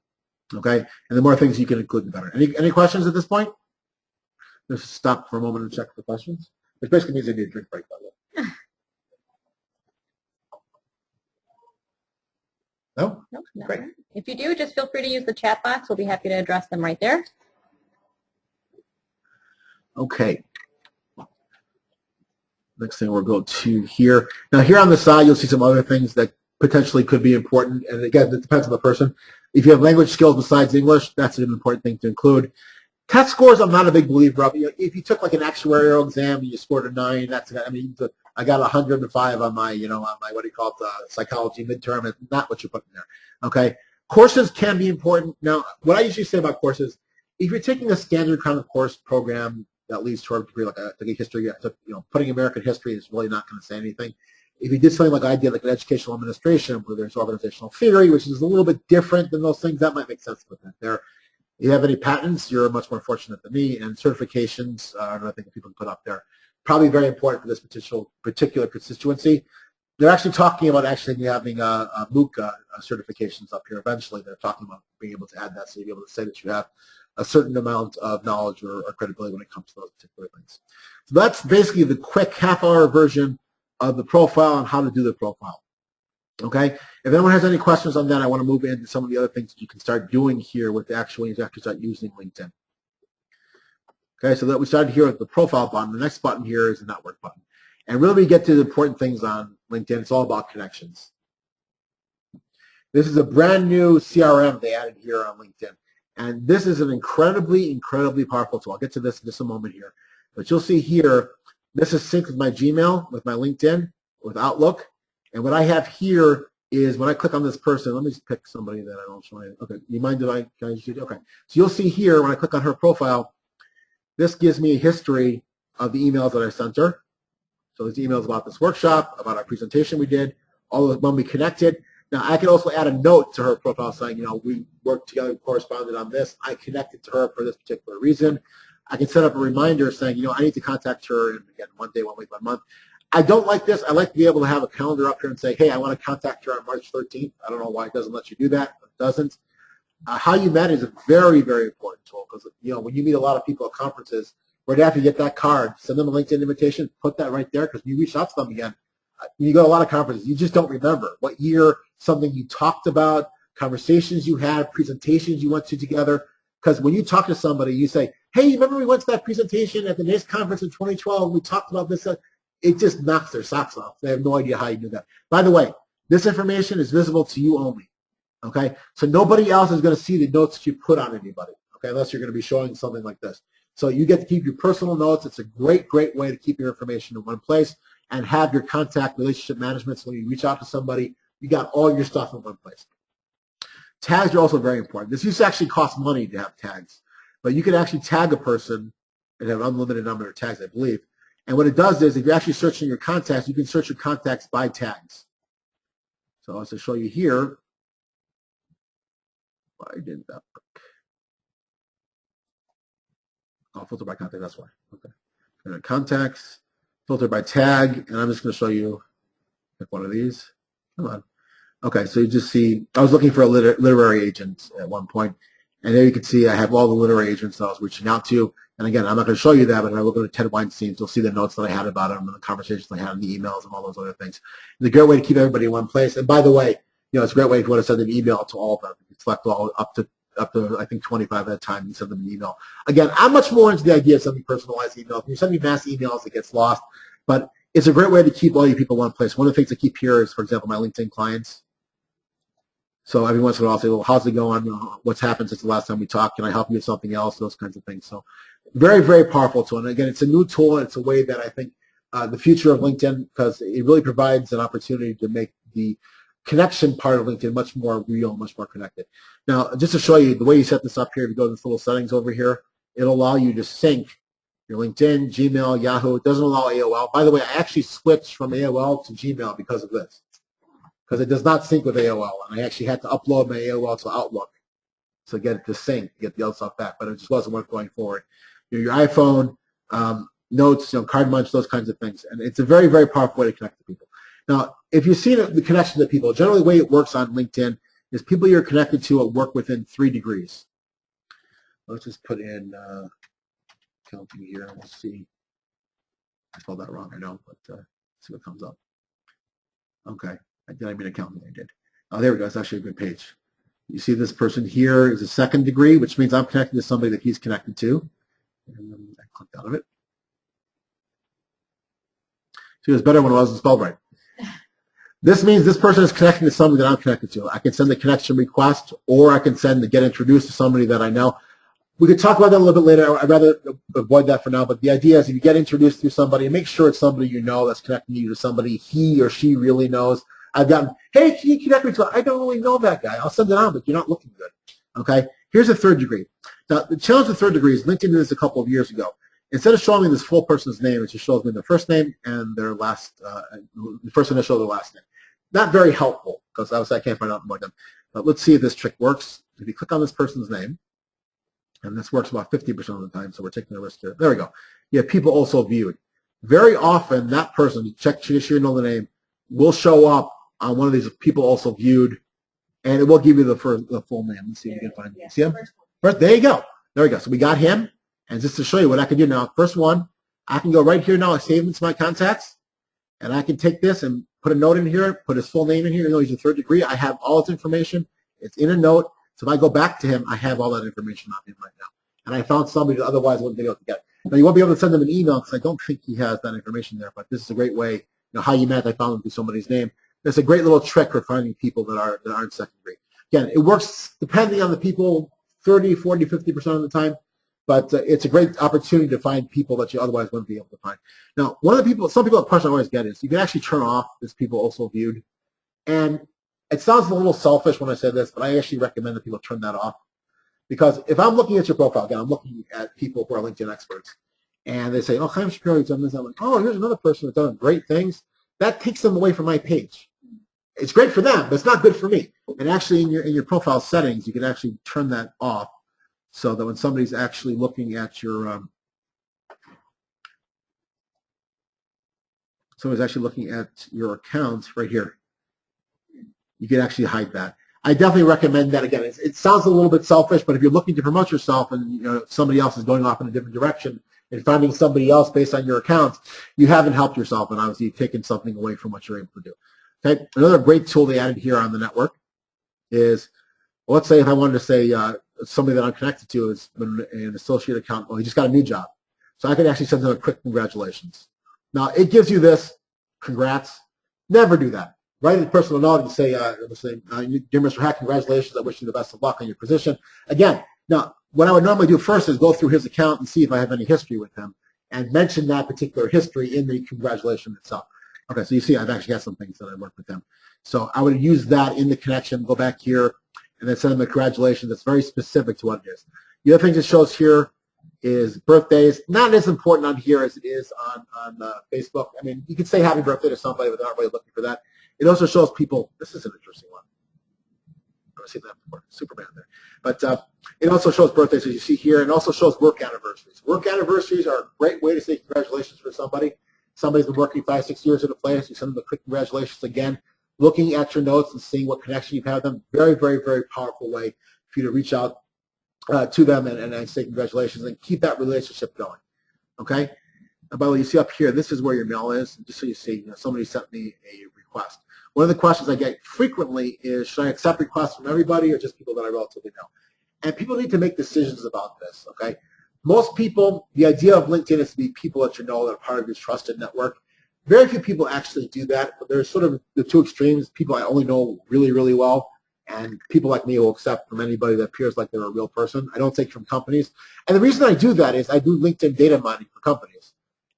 Okay, and the more things you can include, the better. Any questions at this point? Let's stop for a moment and check for questions. Which basically means I need a drink break, by the way. No? No, great. If you do, just feel free to use the chat box. We'll be happy to address them right there. Okay. Next thing we'll go to here. Now here on the side, you'll see some other things that potentially could be important. And again, it depends on the person. If you have language skills besides English, that's an important thing to include. Test scores, I'm not a big believer of. If you took like an actuarial exam and you scored a 9, that's, I mean, I got 105 on my, on my, what do you call it, psychology midterm. It's not what you're putting there. Okay. Courses can be important. Now, what I usually say about courses, if you're taking a standard kind of course program that leads to a degree like a history, putting American history is really not going to say anything. If you did something like I did, like an educational administration, where there's organizational theory, which is a little bit different than those things, that might make sense to put that there. If you have any patents, you're much more fortunate than me, and certifications are another thing that people can put up there. Probably very important for this particular constituency. They're actually talking about actually having a MOOC certifications up here eventually. They're talking about being able to add that so you'll be able to say that you have a certain amount of knowledge or credibility when it comes to those particular things. So that's basically the quick half-hour version of the profile and how to do the profile. Okay? If anyone has any questions on that, I want to move into some of the other things that you can start doing here with the actual, when you actually start using LinkedIn. Okay, so that we started here with the profile button. The next button here is the network button. And really we get to the important things on LinkedIn. It's all about connections. This is a brand new CRM they added here on LinkedIn. And this is an incredibly, incredibly powerful tool. I'll get to this in just a moment here. But you'll see here, this is synced with my Gmail, with my LinkedIn, with Outlook. And what I have here is when I click on this person, let me just pick somebody that I don't show you. Okay, you mind if can I just, okay. So you'll see here when I click on her profile, this gives me a history of the emails that I sent her. So there's emails about this workshop, about our presentation we did, all of when we connected. Now I can also add a note to her profile saying, you know, we worked together, corresponded on this. I connected to her for this particular reason. I can set up a reminder saying, you know, I need to contact her, and again, 1 day, 1 week, 1 month. I don't like this. I like to be able to have a calendar up here and say, hey, I want to contact her on March 13th. I don't know why it doesn't let you do that. It doesn't. How you met is a very, very important tool because, you know, when you meet a lot of people at conferences, right after you get that card, send them a LinkedIn invitation, put that right there because when you reach out to them again, when you go to a lot of conferences, you just don't remember what year, something you talked about, conversations you had, presentations you went to together. Because when you talk to somebody, you say, hey, remember we went to that presentation at the NACE conference in 2012, we talked about this. It just knocks their socks off. They have no idea how you do that. By the way, this information is visible to you only, okay? So nobody else is going to see the notes that you put on anybody, okay, unless you're going to be showing something like this. So you get to keep your personal notes. It's a great, great way to keep your information in one place and have your contact relationship management. So when you reach out to somebody, you got all your stuff in one place. Tags are also very important. This used to actually cost money to have tags, but you can actually tag a person and have an unlimited number of tags, I believe. And what it does is if you're actually searching your contacts, you can search your contacts by tags. So I'll just show you here. Why didn't that work? Oh, filter by contact, that's why. Okay. Go to contacts, filter by tag, and I'm just going to show you like one of these. Come on. Okay, so you just see, I was looking for a literary agent at one point, and there you can see I have all the literary agents that I was reaching out to. And again, I'm not going to show you that, but if I look at Ted Weinstein, you'll see the notes that I had about him and the conversations I had in the emails and all those other things. It's a great way to keep everybody in one place. And by the way, you know, it's a great way if you want to send an email to all of them. You can select all up to I think 25 at a time and send them an email. Again, I'm much more into the idea of sending personalized emails. When you send me mass emails, it gets lost. But it's a great way to keep all you people in one place. One of the things I keep here is, for example, my LinkedIn clients. So every once in a while I'll say, well, how's it going? What's happened since the last time we talked? Can I help you with something else? Those kinds of things. So very, very powerful tool. And again, it's a new tool. It's a way that I think the future of LinkedIn, because it really provides an opportunity to make the connection part of LinkedIn much more real, much more connected. Now, just to show you the way you set this up here, if you go to this little settings over here, it'll allow you to sync your LinkedIn, Gmail, Yahoo. It doesn't allow AOL. By the way, I actually switched from AOL to Gmail because of this, because it does not sync with AOL, and I actually had to upload my AOL to Outlook to get it to sync, to get the other stuff back, but it just wasn't worth going forward. You know, your iPhone, notes, you know, card munch, those kinds of things, and it's a very, very powerful way to connect to people. Now, if you see the connection to people, generally the way it works on LinkedIn is people you're connected to work within 3 degrees. Let's just put in counting here, and we'll see. I spelled that wrong, I know, but see what comes up. Okay, did I mean accounting? I did. Oh, there we go. It's actually a good page. You see this person here is a 2nd degree, which means I'm connected to somebody that he's connected to. And then I clicked out of it. See, it was better when it wasn't spelled right. This means this person is connecting to somebody that I'm connected to. I can send the connection request, or I can send the get introduced to somebody that I know. We could talk about that a little bit later. I'd rather avoid that for now, but the idea is if you get introduced to somebody, make sure it's somebody you know that's connecting you to somebody he or she really knows. I've gotten, hey, can you connect me to it? I don't really know that guy. I'll send it on, but you're not looking good. Okay? Here's a 3rd degree. Now, the challenge with 3rd degree is LinkedIn did this a couple of years ago. Instead of showing me this full person's name, it just shows me their first name and their last, the first initial of their last name. Not very helpful, because obviously I can't find out more than them. But let's see if this trick works. If you click on this person's name, And this works about 50% of the time, so we're taking the risk here. There we go. You have people also viewed. Very often, that person, you check to sure you know the name, will show up on one of these people also viewed, and it will give you the full name. Let's see if you can find it. See him? First, there you go. There we go. So we got him, and just to show you what I can do now, first one, I can go right here now. I save him to my contacts, and I can take this and put a note in here, put his full name in here. You know he's a third degree. I have all his information. It's in a note. So if I go back to him, I have all that information on him right now. And I found somebody that otherwise wouldn't be able to get it. Now, you won't be able to send them an email because I don't think he has that information there, but this is a great way, you know, how you met, I found him through somebody's name. It's a great little trick for finding people that aren't second degree. Again, it works depending on the people 30, 40, 50% of the time, but it's a great opportunity to find people that you otherwise wouldn't be able to find. Now, some people, a question I always get is you can actually turn off this people also viewed. And it sounds a little selfish when I say this, but I actually recommend that people turn that off. Because if I'm looking at your profile, again, I'm looking at people who are LinkedIn experts, and they say, oh, Chaim Shapiro, you've done this. I'm like, oh, here's another person that's done great things. That takes them away from my page. It's great for them, but it's not good for me. And actually, in your profile settings, you can actually turn that off so that when somebody's actually looking at your account right here, you can actually hide that. I definitely recommend that. Again, it sounds a little bit selfish, but if you're looking to promote yourself and you know somebody else is going off in a different direction and finding somebody else based on your account, you haven't helped yourself, and obviously you've taken something away from what you're able to do. Okay, another great tool they added here on the network is, well, let's say if I wanted to say somebody that I'm connected to is an associate account, well, he just got a new job, so I could actually send them a quick congratulations. Now it gives you this, congrats. Never do that. Write a personal note and say, dear Mr. Hack, congratulations. I wish you the best of luck on your position. Again, now, what I would normally do first is go through his account and see if I have any history with him and mention that particular history in the congratulation itself. Okay, so you see I've actually got some things that I work with him. So I would use that in the connection, go back here, and then send him a congratulations that's very specific to what it is. The other thing it shows here is birthdays. Not as important on here as it is on Facebook. I mean, you could say happy birthday to somebody, but they're not really looking for that. It also shows people, this is an interesting one. I've seen that before, Superman there. But it also shows birthdays, as you see here, and also shows work anniversaries. Work anniversaries are a great way to say congratulations for somebody. Somebody's been working 5, 6 years at a place, you send them a quick congratulations again. Looking at your notes and seeing what connection you've had with them, very, very, very powerful way for you to reach out to them and say congratulations and keep that relationship going, okay? And by the way, you see up here, this is where your mail is, just so you see, somebody sent me a request. One of the questions I get frequently is, should I accept requests from everybody or just people that I relatively know? And people need to make decisions about this, okay? Most people, the idea of LinkedIn is to be people that you know that are part of your trusted network. Very few people actually do that, but there's sort of the two extremes, people I only know really, really well, and people like me will accept from anybody that appears like they're a real person. I don't take from companies. And the reason I do that is I do LinkedIn data mining for companies.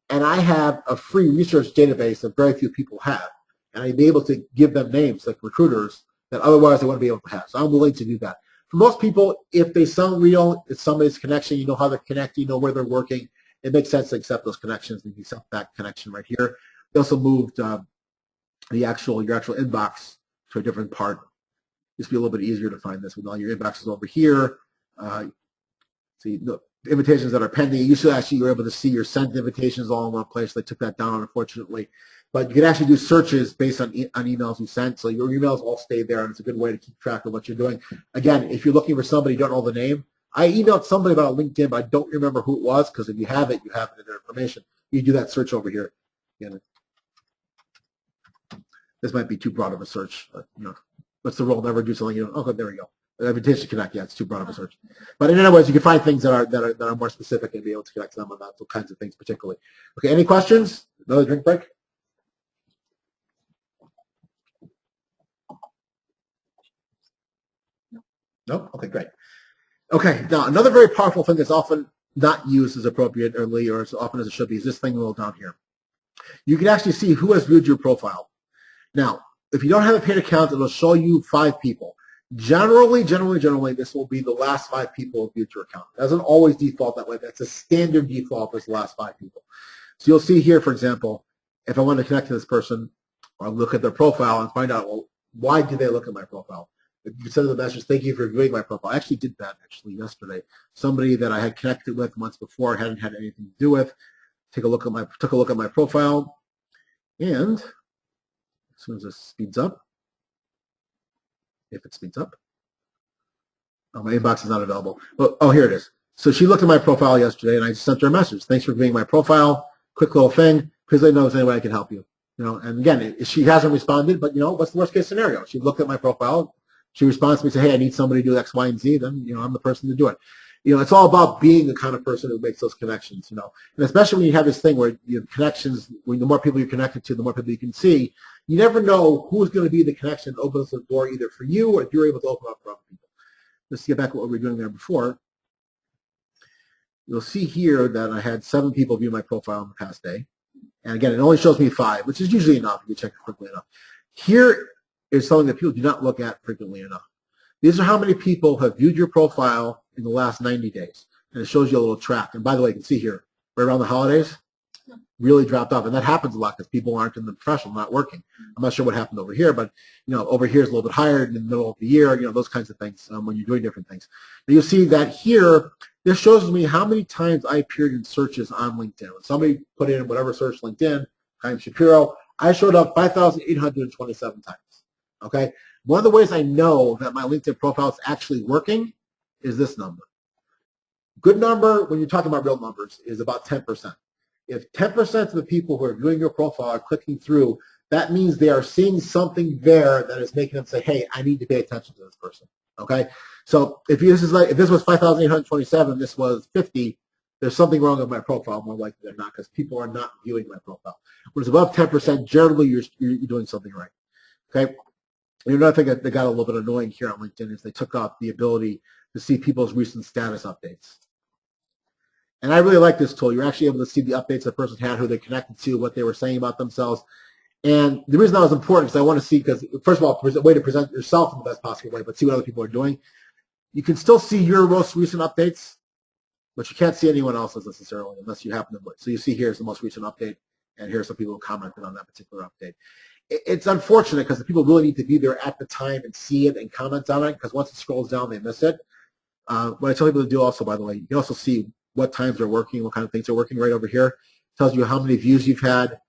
And I have a free research database that very few people have. And I'd be able to give them names like recruiters that otherwise they wouldn't be able to have. So I'm willing to do that. For most people, if they sound real, it's somebody's connection, you know how they're connected, you know where they're working, it makes sense to accept those connections and you accept that connection right here. They also moved your actual inbox to a different part. Just be a little bit easier to find this with all your inboxes over here. See, the invitations that are pending. Usually, actually, you're able to see your sent invitations all in one place. They took that down, unfortunately. But you can actually do searches based on emails you sent. So your emails all stay there, and it's a good way to keep track of what you're doing. Again, if you're looking for somebody, you don't know the name. I emailed somebody about LinkedIn, but I don't remember who it was, because if you have it, you have it in their information. You do that search over here. Again, this might be too broad of a search, but what's the rule? Never do something you don't. Okay, there we go. Invitation to connect. Yeah, it's too broad of a search. But in other words, you can find things that are more specific and be able to connect them on that kinds of things, particularly. Okay, any questions? Another drink break? No? Okay, great. Okay, now another very powerful thing that's often not used as appropriately or as often as it should be is this thing a little down here. You can actually see who has viewed your profile. Now, if you don't have a paid account, it'll show you 5 people. Generally, this will be the last 5 people who viewed your account. It doesn't always default that way. That's a standard default is the last 5 people. So you'll see here, for example, if I want to connect to this person or look at their profile and find out, well, why did they look at my profile? You send them a message, thank you for viewing my profile. I actually did that yesterday. Somebody that I had connected with months before, hadn't had anything to do with, took a look at my profile, and as soon as this speeds up, if it speeds up, oh, my inbox is not available. Oh, here it is. So she looked at my profile yesterday, and I just sent her a message. Thanks for viewing my profile. Quick little thing. Please let me know if there's any way I can help you. And again, she hasn't responded, but what's the worst case scenario? She looked at my profile. She responds to me and says, hey, I need somebody to do X, Y, and Z. Then, I'm the person to do it. It's all about being the kind of person who makes those connections, and especially when you have this thing where connections, when the more people you're connected to, the more people you can see, you never know who's going to be the connection that opens the door either for you or if you're able to open up for other people. Let's get back to what we were doing there before. You'll see here that I had 7 people view my profile in the past day. And again, it only shows me 5, which is usually enough if you check it quickly enough. Here is something that people do not look at frequently enough. These are how many people have viewed your profile in the last 90 days. And it shows you a little track. And by the way, you can see here, right around the holidays, really dropped off. And that happens a lot because people aren't in the professional, not working. I'm not sure what happened over here, but over here is a little bit higher in the middle of the year, those kinds of things when you're doing different things. And you'll see that here, this shows me how many times I appeared in searches on LinkedIn. When somebody put in whatever search LinkedIn, Chaim Shapiro, I showed up 5,827 times. Okay? One of the ways I know that my LinkedIn profile is actually working is this number. Good number, when you're talking about real numbers, is about 10%. If 10% of the people who are viewing your profile are clicking through, that means they are seeing something there that is making them say, hey, I need to pay attention to this person. Okay? So if this was 5,827, this was 50, there's something wrong with my profile more likely than not because people are not viewing my profile. When it's above 10%, generally you're doing something right. Okay? And another thing that got a little bit annoying here on LinkedIn is they took off the ability to see people's recent status updates. And I really like this tool. You're actually able to see the updates the person had, who they connected to, what they were saying about themselves. And the reason that was important is I want to see, because first of all, a way to present yourself in the best possible way, but see what other people are doing. You can still see your most recent updates, but you can't see anyone else's necessarily unless you happen to. So you see here's the most recent update, and here's some people who commented on that particular update. It's unfortunate because the people really need to be there at the time and see it and comment on it, because once it scrolls down, they miss it. What I tell people to do also, by the way, you can also see what times they're working, what kind of things are working right over here. It tells you how many views you've had.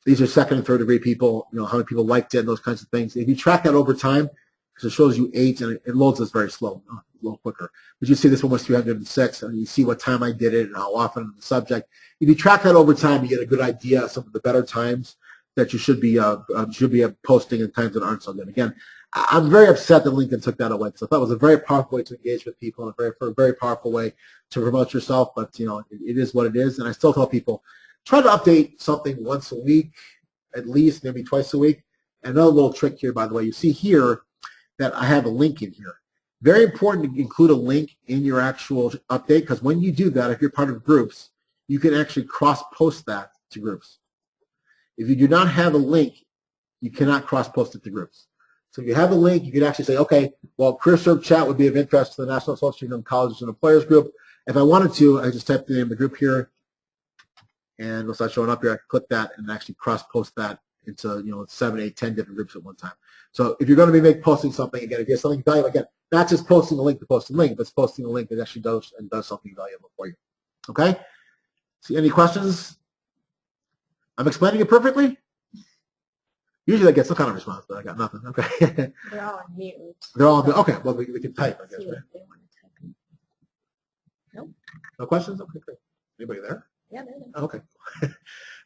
These are second and third degree people, how many people liked it and those kinds of things. If you track that over time, because it shows you age and it loads us very slow, a little quicker. But you see this one was 306, and you see what time I did it and how often and the subject. If you track that over time, you get a good idea of some of the better times that you should be posting and times that aren't so good. Again, I'm very upset that LinkedIn took that away. So I thought it was a very powerful way to engage with people and a very powerful way to promote yourself. But it is what it is. And I still tell people, try to update something once a week, at least, maybe twice a week. Another little trick here, by the way, you see here that I have a link in here. Very important to include a link in your actual update, because when you do that, if you're part of groups, you can actually cross-post that to groups. If you do not have a link, you cannot cross-post it to groups. So if you have a link, you can actually say, okay, well, CareerServe chat would be of interest to the National Association of Colleges and Employers group. If I wanted to, I just type the name of the group here, and it'll start showing up here. I can click that and actually cross-post that into 7, 8, 10 different groups at one time. So if you're going to be posting something, again, if you have something valuable, again, not just posting a link to post a link, but it's posting a link that actually does something valuable for you. Okay? See any questions? I'm explaining it perfectly? Usually I get some kind of response, but I got nothing. Okay. They're all on mute. They're all on mute. Okay. Well, we can type, I guess, right? Nope. No questions? Okay, great. Anybody there? Yeah, they're there. Oh, okay.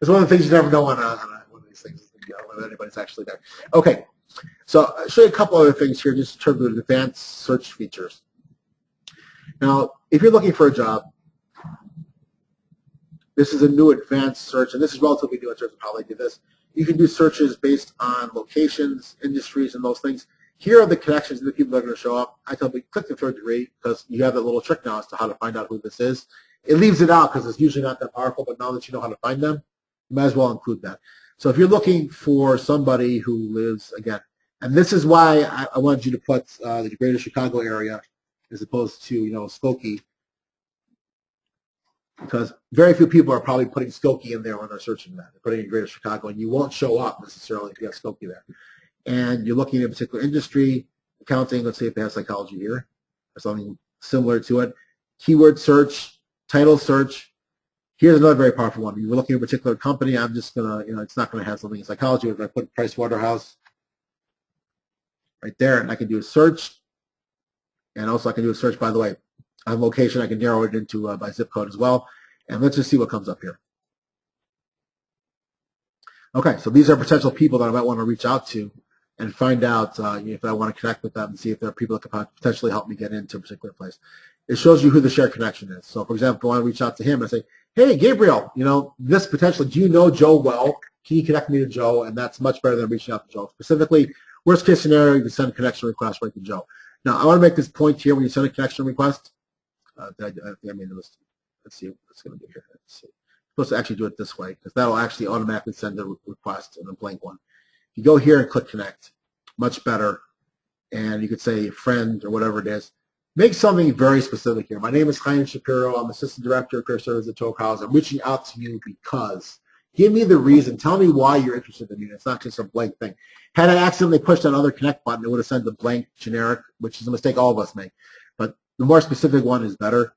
It's one of the things you never know on one of these things, whether anybody's actually there. Okay. So I'll show you a couple other things here just in terms of advanced search features. Now, if you're looking for a job, this is a new advanced search, and this is relatively new in terms of how they do this. You can do searches based on locations, industries, and those things. Here are the connections of the people that are going to show up. I tell people, click the third degree, because you have that little trick now as to how to find out who this is. It leaves it out because it's usually not that powerful, but now that you know how to find them, you might as well include that. So if you're looking for somebody who lives, again, and this is why I wanted you to put the greater Chicago area as opposed to, Skokie, because very few people are probably putting Skokie in there when they're searching that. They're putting in greater Chicago, and you won't show up necessarily if you have Skokie there. And you're looking at a particular industry, accounting, let's say if it has psychology here, or something similar to it. Keyword search, title search. Here's another very powerful one. You're looking at a particular company. I'm just going to, it's not going to have something in psychology. If I put Price Waterhouse right there, and I can do a search. And also I can do a search, by the way, on location. I can narrow it into by zip code as well. And let's just see what comes up here. Okay, so these are potential people that I might want to reach out to and find out if I want to connect with them and see if there are people that can potentially help me get into a particular place. It shows you who the shared connection is. So, for example, if I want to reach out to him and say, hey, Gabriel, this potentially, do you know Joe well? Can you connect me to Joe? And that's much better than reaching out to Joe. Specifically, worst case scenario, you can send a connection request right to Joe. Now, I want to make this point here when you send a connection request. Let's see what it's going to do here. Let's see. I'm supposed to actually do it this way because that'll actually automatically send a request in a blank one. If you go here and click connect, much better, and you could say friend or whatever it is. Make something very specific here. My name is Chaim Shapiro. I'm Assistant Director of Career Services at Toll College. I'm reaching out to you because. Give me the reason. Tell me why you're interested in me. It's not just a blank thing. Had I accidentally pushed that other connect button, it would have sent a blank generic, which is a mistake all of us make. But the more specific one is better.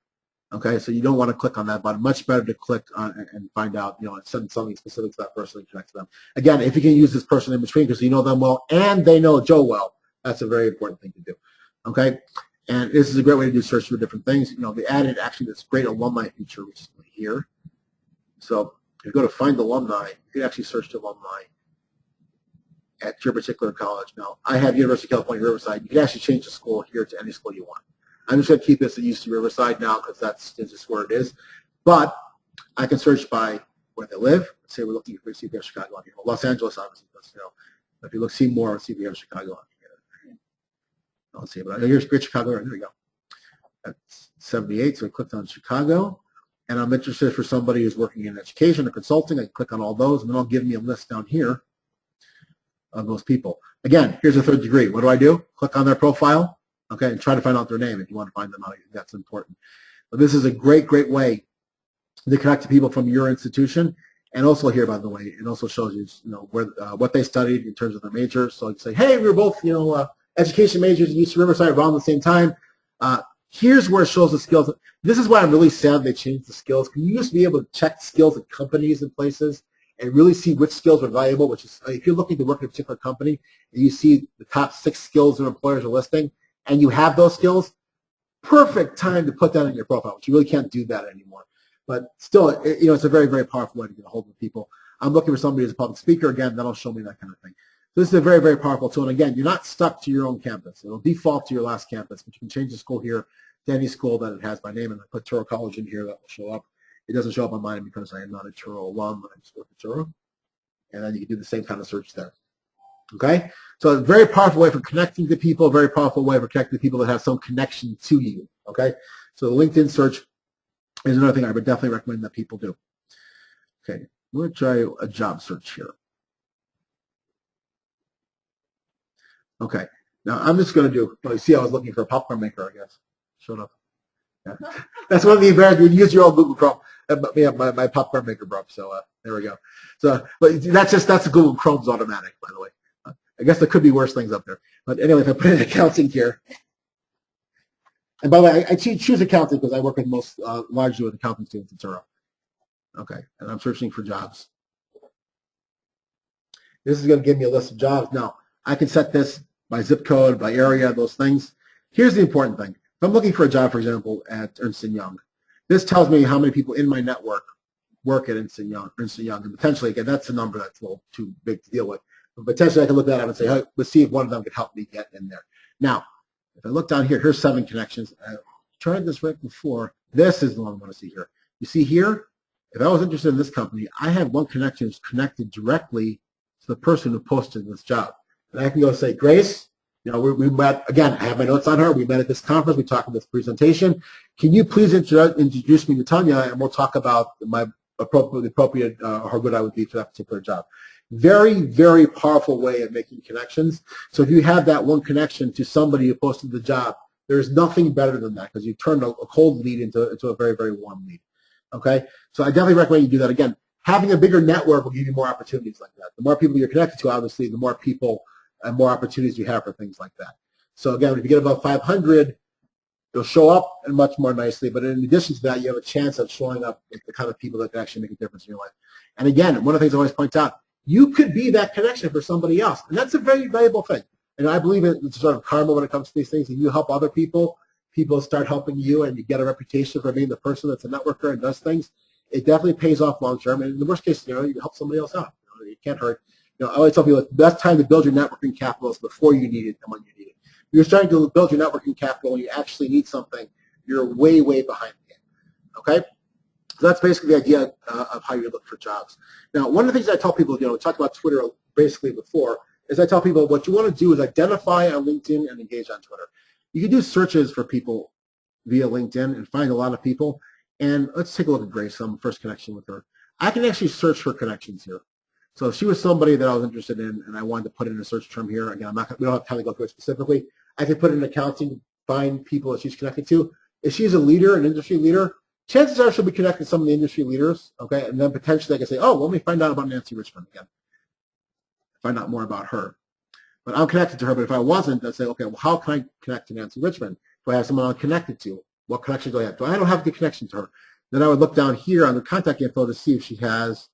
Okay, so you don't want to click on that button. Much better to click on and find out, send something specific to that person and connect to them. Again, if you can use this person in between because you know them well and they know Joe well, that's a very important thing to do. Okay, and this is a great way to do search for different things. They added actually this great alumni feature recently here. So if you go to find alumni, you can actually search the alumni at your particular college. Now, I have University of California, Riverside. You can actually change the school here to any school you want. I'm just going to keep this at UC Riverside now because that's just where it is. But I can search by where they live. Let's say we're looking for CPS Chicago on here. Well, Los Angeles, obviously, because, if you see more CPS Chicago on here. Let's see, but here's Great Chicago. There we go. That's 78, so I clicked on Chicago. And I'm interested for somebody who's working in education or consulting. I can click on all those, and then it'll give me a list down here of those people. Again, here's a third degree. What do? Click on their profile, okay, and try to find out their name if you want to find them out. I think that's important. But this is a great, great way to connect to people from your institution. And also here, by the way, it also shows you, where what they studied in terms of their majors. So you can say, hey, we were both, education majors at UC Riverside around the same time. Here's where it shows the skills. This is why I'm really sad they changed the skills. You used to be able to check skills at companies and places and really see which skills are valuable, which is if you're looking to work in a particular company and you see the top 6 skills that employers are listing and you have those skills, perfect time to put that in your profile, but you really can't do that anymore. But still, it's a very, very powerful way to get a hold of people. I'm looking for somebody who's a public speaker. Again, that'll show me that kind of thing. So this is a very, very powerful tool. And again, you're not stuck to your own campus. It'll default to your last campus, but you can change the school here to any school that it has by name. And I put Touro College in here, that will show up. It doesn't show up on mine because I am not a Touro alum. I just work at Touro. And then you can do the same kind of search there. Okay? So a very powerful way for connecting to people, a very powerful way for connecting to people that have some connection to you. Okay? So the LinkedIn search is another thing I would definitely recommend that people do. Okay, I'm going to try a job search here. Okay, now I'm just going to do, you see I was looking for a popcorn maker, I guess. Showed up. Yeah. That's one of the advantages. You use your own Google Chrome. Yeah, my popcorn maker broke, so there we go. So, but that's Google Chrome's automatic, by the way. I guess there could be worse things up there. But anyway, if I put in accounting here, and by the way, I choose accounting because I work with largely with accounting students in Touro. Okay, and I'm searching for jobs. This is going to give me a list of jobs. Now, I can set this by zip code, by area, those things. Here's the important thing. If I'm looking for a job, for example, at Ernst & Young, this tells me how many people in my network work at Ernst & Young, and potentially, again, that's a number that's a little too big to deal with. But potentially, I can look at that and say, hey, let's see if one of them could help me get in there. Now, if I look down here, here's 7 connections. I tried this right before. This is the one I want to see here. You see here, if I was interested in this company, I have one connection that's connected directly to the person who posted this job. And I can go say, Grace, we met, again, I have my notes on her. We met at this conference. We talked about this presentation. Can you please introduce me to Tanya, and we'll talk about the appropriate how good I would be for that particular job. Very, very powerful way of making connections. So if you have that one connection to somebody who posted the job, there's nothing better than that because you turned a cold lead into a very, very warm lead. Okay? So I definitely recommend you do that. Again, having a bigger network will give you more opportunities like that. The more people you're connected to, obviously, the more people and more opportunities you have for things like that. So again, if you get above 500, it'll show up and much more nicely. But in addition to that, you have a chance of showing up with the kind of people that can actually make a difference in your life. And again, one of the things I always point out, you could be that connection for somebody else. And that's a very valuable thing. And I believe in sort of karma when it comes to these things. If you help other people, people start helping you, and you get a reputation for being the person that's a networker and does things. It definitely pays off long term. And in the worst case scenario, you help somebody else out. It can't hurt. I always tell people the best time to build your networking capital is before you need it and when you need it. If you're starting to build your networking capital and you actually need something, you're way, way behind the game. Okay? So that's basically the idea of how you look for jobs. Now, one of the things I tell people, we talked about Twitter basically before, is I tell people what you want to do is identify on LinkedIn and engage on Twitter. You can do searches for people via LinkedIn and find a lot of people. And let's take a look at Grace, first connection with her. I can actually search for connections here. So if she was somebody that I was interested in and I wanted to put in a search term here, again, we don't have time to go through it specifically. I can put in accounting, find people that she's connected to. If she's a leader, an industry leader, chances are she'll be connected to some of the industry leaders, okay? And then potentially I can say, oh, well, let me find out about Nancy Richmond again. Find out more about her. But I'm connected to her, but if I wasn't, I'd say, okay, well, how can I connect to Nancy Richmond? Do I have someone I'm connected to? What connection do I have? I don't have a good connection to her. Then I would look down here on the contact info to see if she has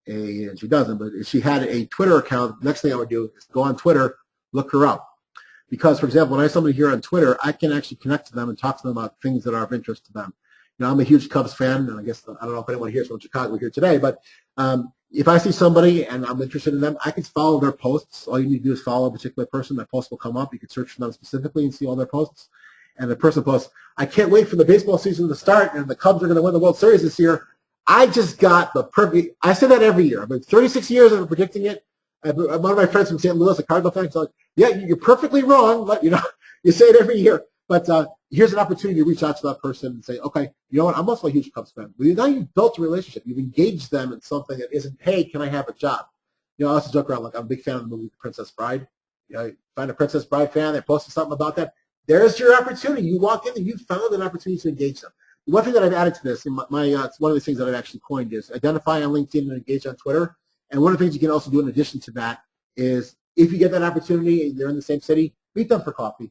and she doesn't, but if she had a Twitter account, the next thing I would do is go on Twitter, look her up. Because, for example, when I have somebody here on Twitter, I can actually connect to them and talk to them about things that are of interest to them. I'm a huge Cubs fan, and I guess, I don't know if anyone here is from Chicago here today, but if I see somebody and I'm interested in them, I can follow their posts. All you need to do is follow a particular person. That post will come up. You can search for them specifically and see all their posts. And the person posts, I can't wait for the baseball season to start, and the Cubs are going to win the World Series this year. I just got the perfect, I say that every year. I've been 36 years I've been predicting it. One of my friends from St. Louis, a Cardinal fan, is like, yeah, you're perfectly wrong. But, you say it every year. But here's an opportunity to reach out to that person and say, okay, you know what, I'm also a huge Cubs fan. Well, now you've built a relationship. You've engaged them in something that isn't, hey, can I have a job? I also joke around, like, I'm a big fan of the movie Princess Bride. You find a Princess Bride fan, they're posting something about that. There's your opportunity. You walk in and you found an opportunity to engage them. One thing that I've added to this, and it's one of the things that I've actually coined, is identify on LinkedIn and engage on Twitter. And one of the things you can also do in addition to that is if you get that opportunity and they're in the same city, meet them for coffee.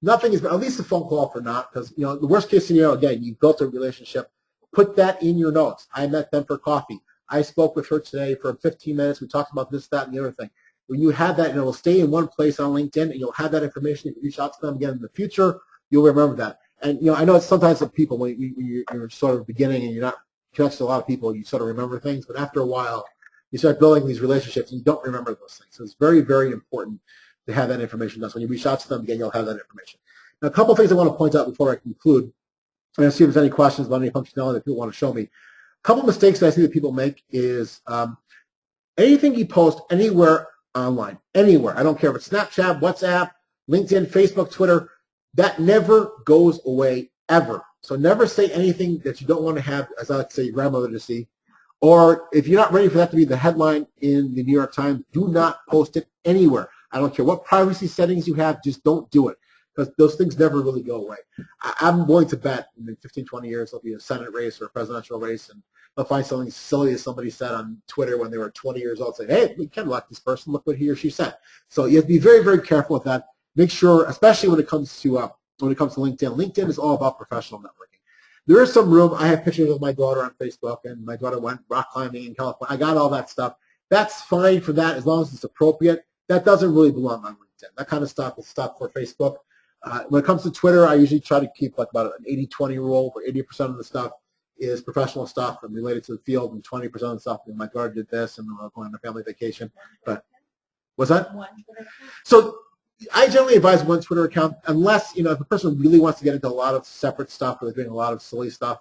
Nothing is, at least a phone call for not, because, the worst case scenario, again, you built a relationship. Put that in your notes. I met them for coffee. I spoke with her today for 15 minutes. We talked about this, that, and the other thing. When you have that, and it will stay in one place on LinkedIn, and you'll have that information. You can reach out to them again in the future. You'll remember that. And, I know it's sometimes the people, when you're sort of beginning and you're not connected to a lot of people, you sort of remember things. But after a while, you start building these relationships and you don't remember those things. So it's very, very important to have that information done. So when you reach out to them again, you'll have that information. Now, a couple of things I want to point out before I conclude. I'm going to see if there's any questions about any functionality that people want to show me. A couple of mistakes that I see that people make is anything you post anywhere online, anywhere. I don't care if it's Snapchat, WhatsApp, LinkedIn, Facebook, Twitter. That never goes away, ever. So never say anything that you don't want to have, as I like to say, your grandmother to see. Or if you're not ready for that to be the headline in the New York Times, do not post it anywhere. I don't care what privacy settings you have, just don't do it. Because those things never really go away. I'm willing to bet in 15, 20 years there'll be a Senate race or a presidential race, and they'll find something silly as somebody said on Twitter when they were 20 years old, saying, hey, we can elect this person, look what he or she said. So you have to be very, very careful with that. Make sure, especially when it comes to LinkedIn. LinkedIn is all about professional networking. There is some room. I have pictures of my daughter on Facebook, and my daughter went rock climbing in California. I got all that stuff. That's fine for that as long as it's appropriate. That doesn't really belong on LinkedIn. That kind of stuff is stuff for Facebook. When it comes to Twitter, I usually try to keep like about an 80-20 rule, where 80% of the stuff is professional stuff and related to the field, and 20% of the stuff, my daughter did this, and we're going on a family vacation. But what's that? So I generally advise one Twitter account, unless, if a person really wants to get into a lot of separate stuff, or they're doing a lot of silly stuff,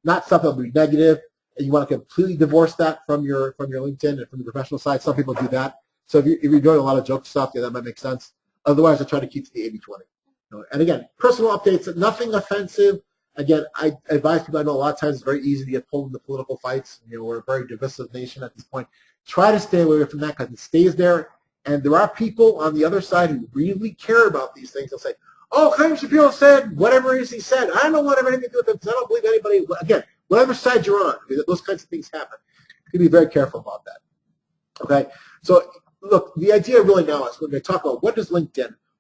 not stuff that will be negative, and you want to completely divorce that from your LinkedIn and from the professional side. Some people do that. So if you're doing a lot of joke stuff, yeah, that might make sense. Otherwise, I try to keep to the 80-20. And again, personal updates, nothing offensive. Again, I advise people, I know a lot of times it's very easy to get pulled into political fights. We're a very divisive nation at this point. Try to stay away from that because it stays there. And there are people on the other side who really care about these things. They'll say, oh, Chaim Shapiro said whatever it is he said. I don't want to have anything to do with it because I don't believe anybody. Again, whatever side you're on, those kinds of things happen. You can be very careful about that. Okay? So, look, the idea really now is when they talk about what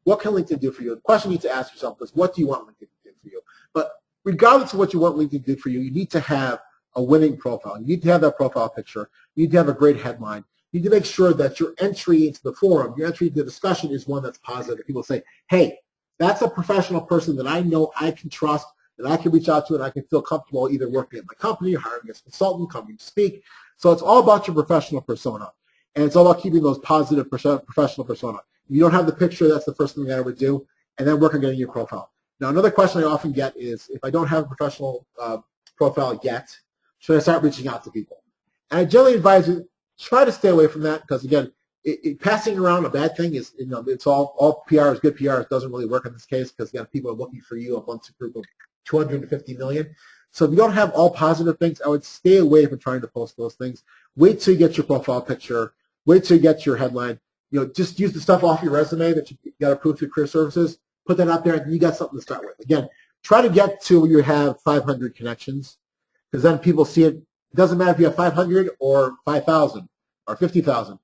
what can LinkedIn do for you? The question you need to ask yourself is, what do you want LinkedIn to do for you? But regardless of what you want LinkedIn to do for you, you need to have a winning profile. You need to have that profile picture. You need to have a great headline. You need to make sure that your entry into the forum, your entry into the discussion is one that's positive. People say, hey, that's a professional person that I know I can trust, that I can reach out to, and I can feel comfortable either working at my company, hiring as a consultant, coming to speak. So it's all about your professional persona. And it's all about keeping those positive professional persona. If you don't have the picture, that's the first thing I would do, and then work on getting your profile. Now, another question I often get is, if I don't have a professional profile yet, should I start reaching out to people? And I generally advise you, try to stay away from that, because again, passing around a bad thing is, it's all PR is good PR. It doesn't really work in this case, because again, people are looking for you amongst a group of 250 million. So if you don't have all positive things, I would stay away from trying to post those things. Wait till you get your profile picture. Wait till you get your headline. Just use the stuff off your resume that you got approved through Career Services. Put that out there, and you got something to start with. Again, try to get to where you have 500 connections, because then people see it. It doesn't matter if you have 500 or 5,000 or 50,000,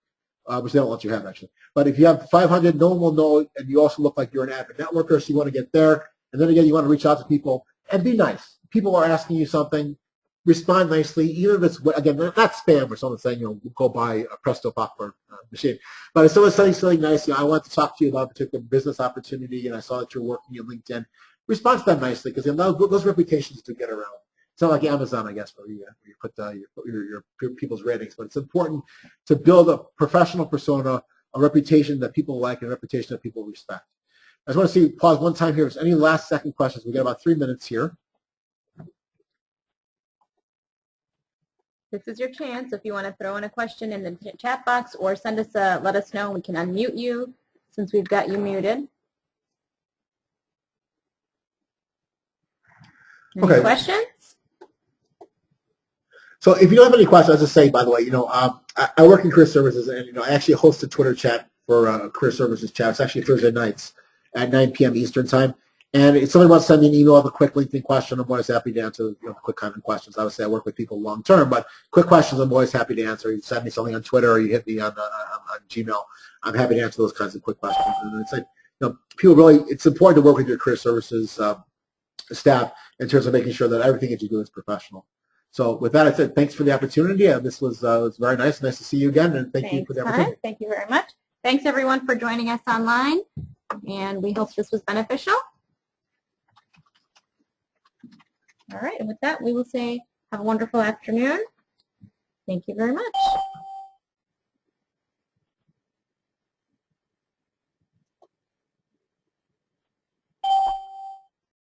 which they don't let you have, actually. But if you have 500, no one will know, and you also look like you're an avid networker, so you want to get there. And then again, you want to reach out to people and be nice. People are asking you something, respond nicely, even if it's, again, not spam or someone saying, go buy a Presto popcorn machine. But if someone's saying something nice, I want to talk to you about a particular business opportunity, and I saw that you're working in LinkedIn, respond to them nicely, because those reputations do get around. It's not like Amazon, I guess, where you put your people's ratings, but it's important to build a professional persona, a reputation that people like, and a reputation that people respect. I just want to pause one time here. If there's any last second questions, we got about 3 minutes here. This is your chance. If you want to throw in a question in the chat box, or send us let us know. We can unmute you since we've got you muted. Any questions? So if you don't have any questions, I'll just say, by the way, I work in Career Services, and I actually host a Twitter chat for Career Services chat. It's actually Thursday nights at 9 p.m. Eastern time. And if somebody wants to send me an email with a quick LinkedIn question, I'm always happy to answer quick kind of questions. Obviously, I work with people long term, but quick questions I'm always happy to answer. You send me something on Twitter, or you hit me on Gmail. I'm happy to answer those kinds of quick questions. And it's like, people really, it's important to work with your Career Services staff in terms of making sure that everything that you do is professional. So with that, I said thanks for the opportunity. This was very nice. Nice to see you again, and thank you for the opportunity. Thank you very much. Thanks, everyone, for joining us online, and we hope this was beneficial. All right, and with that, we will say have a wonderful afternoon. Thank you very much.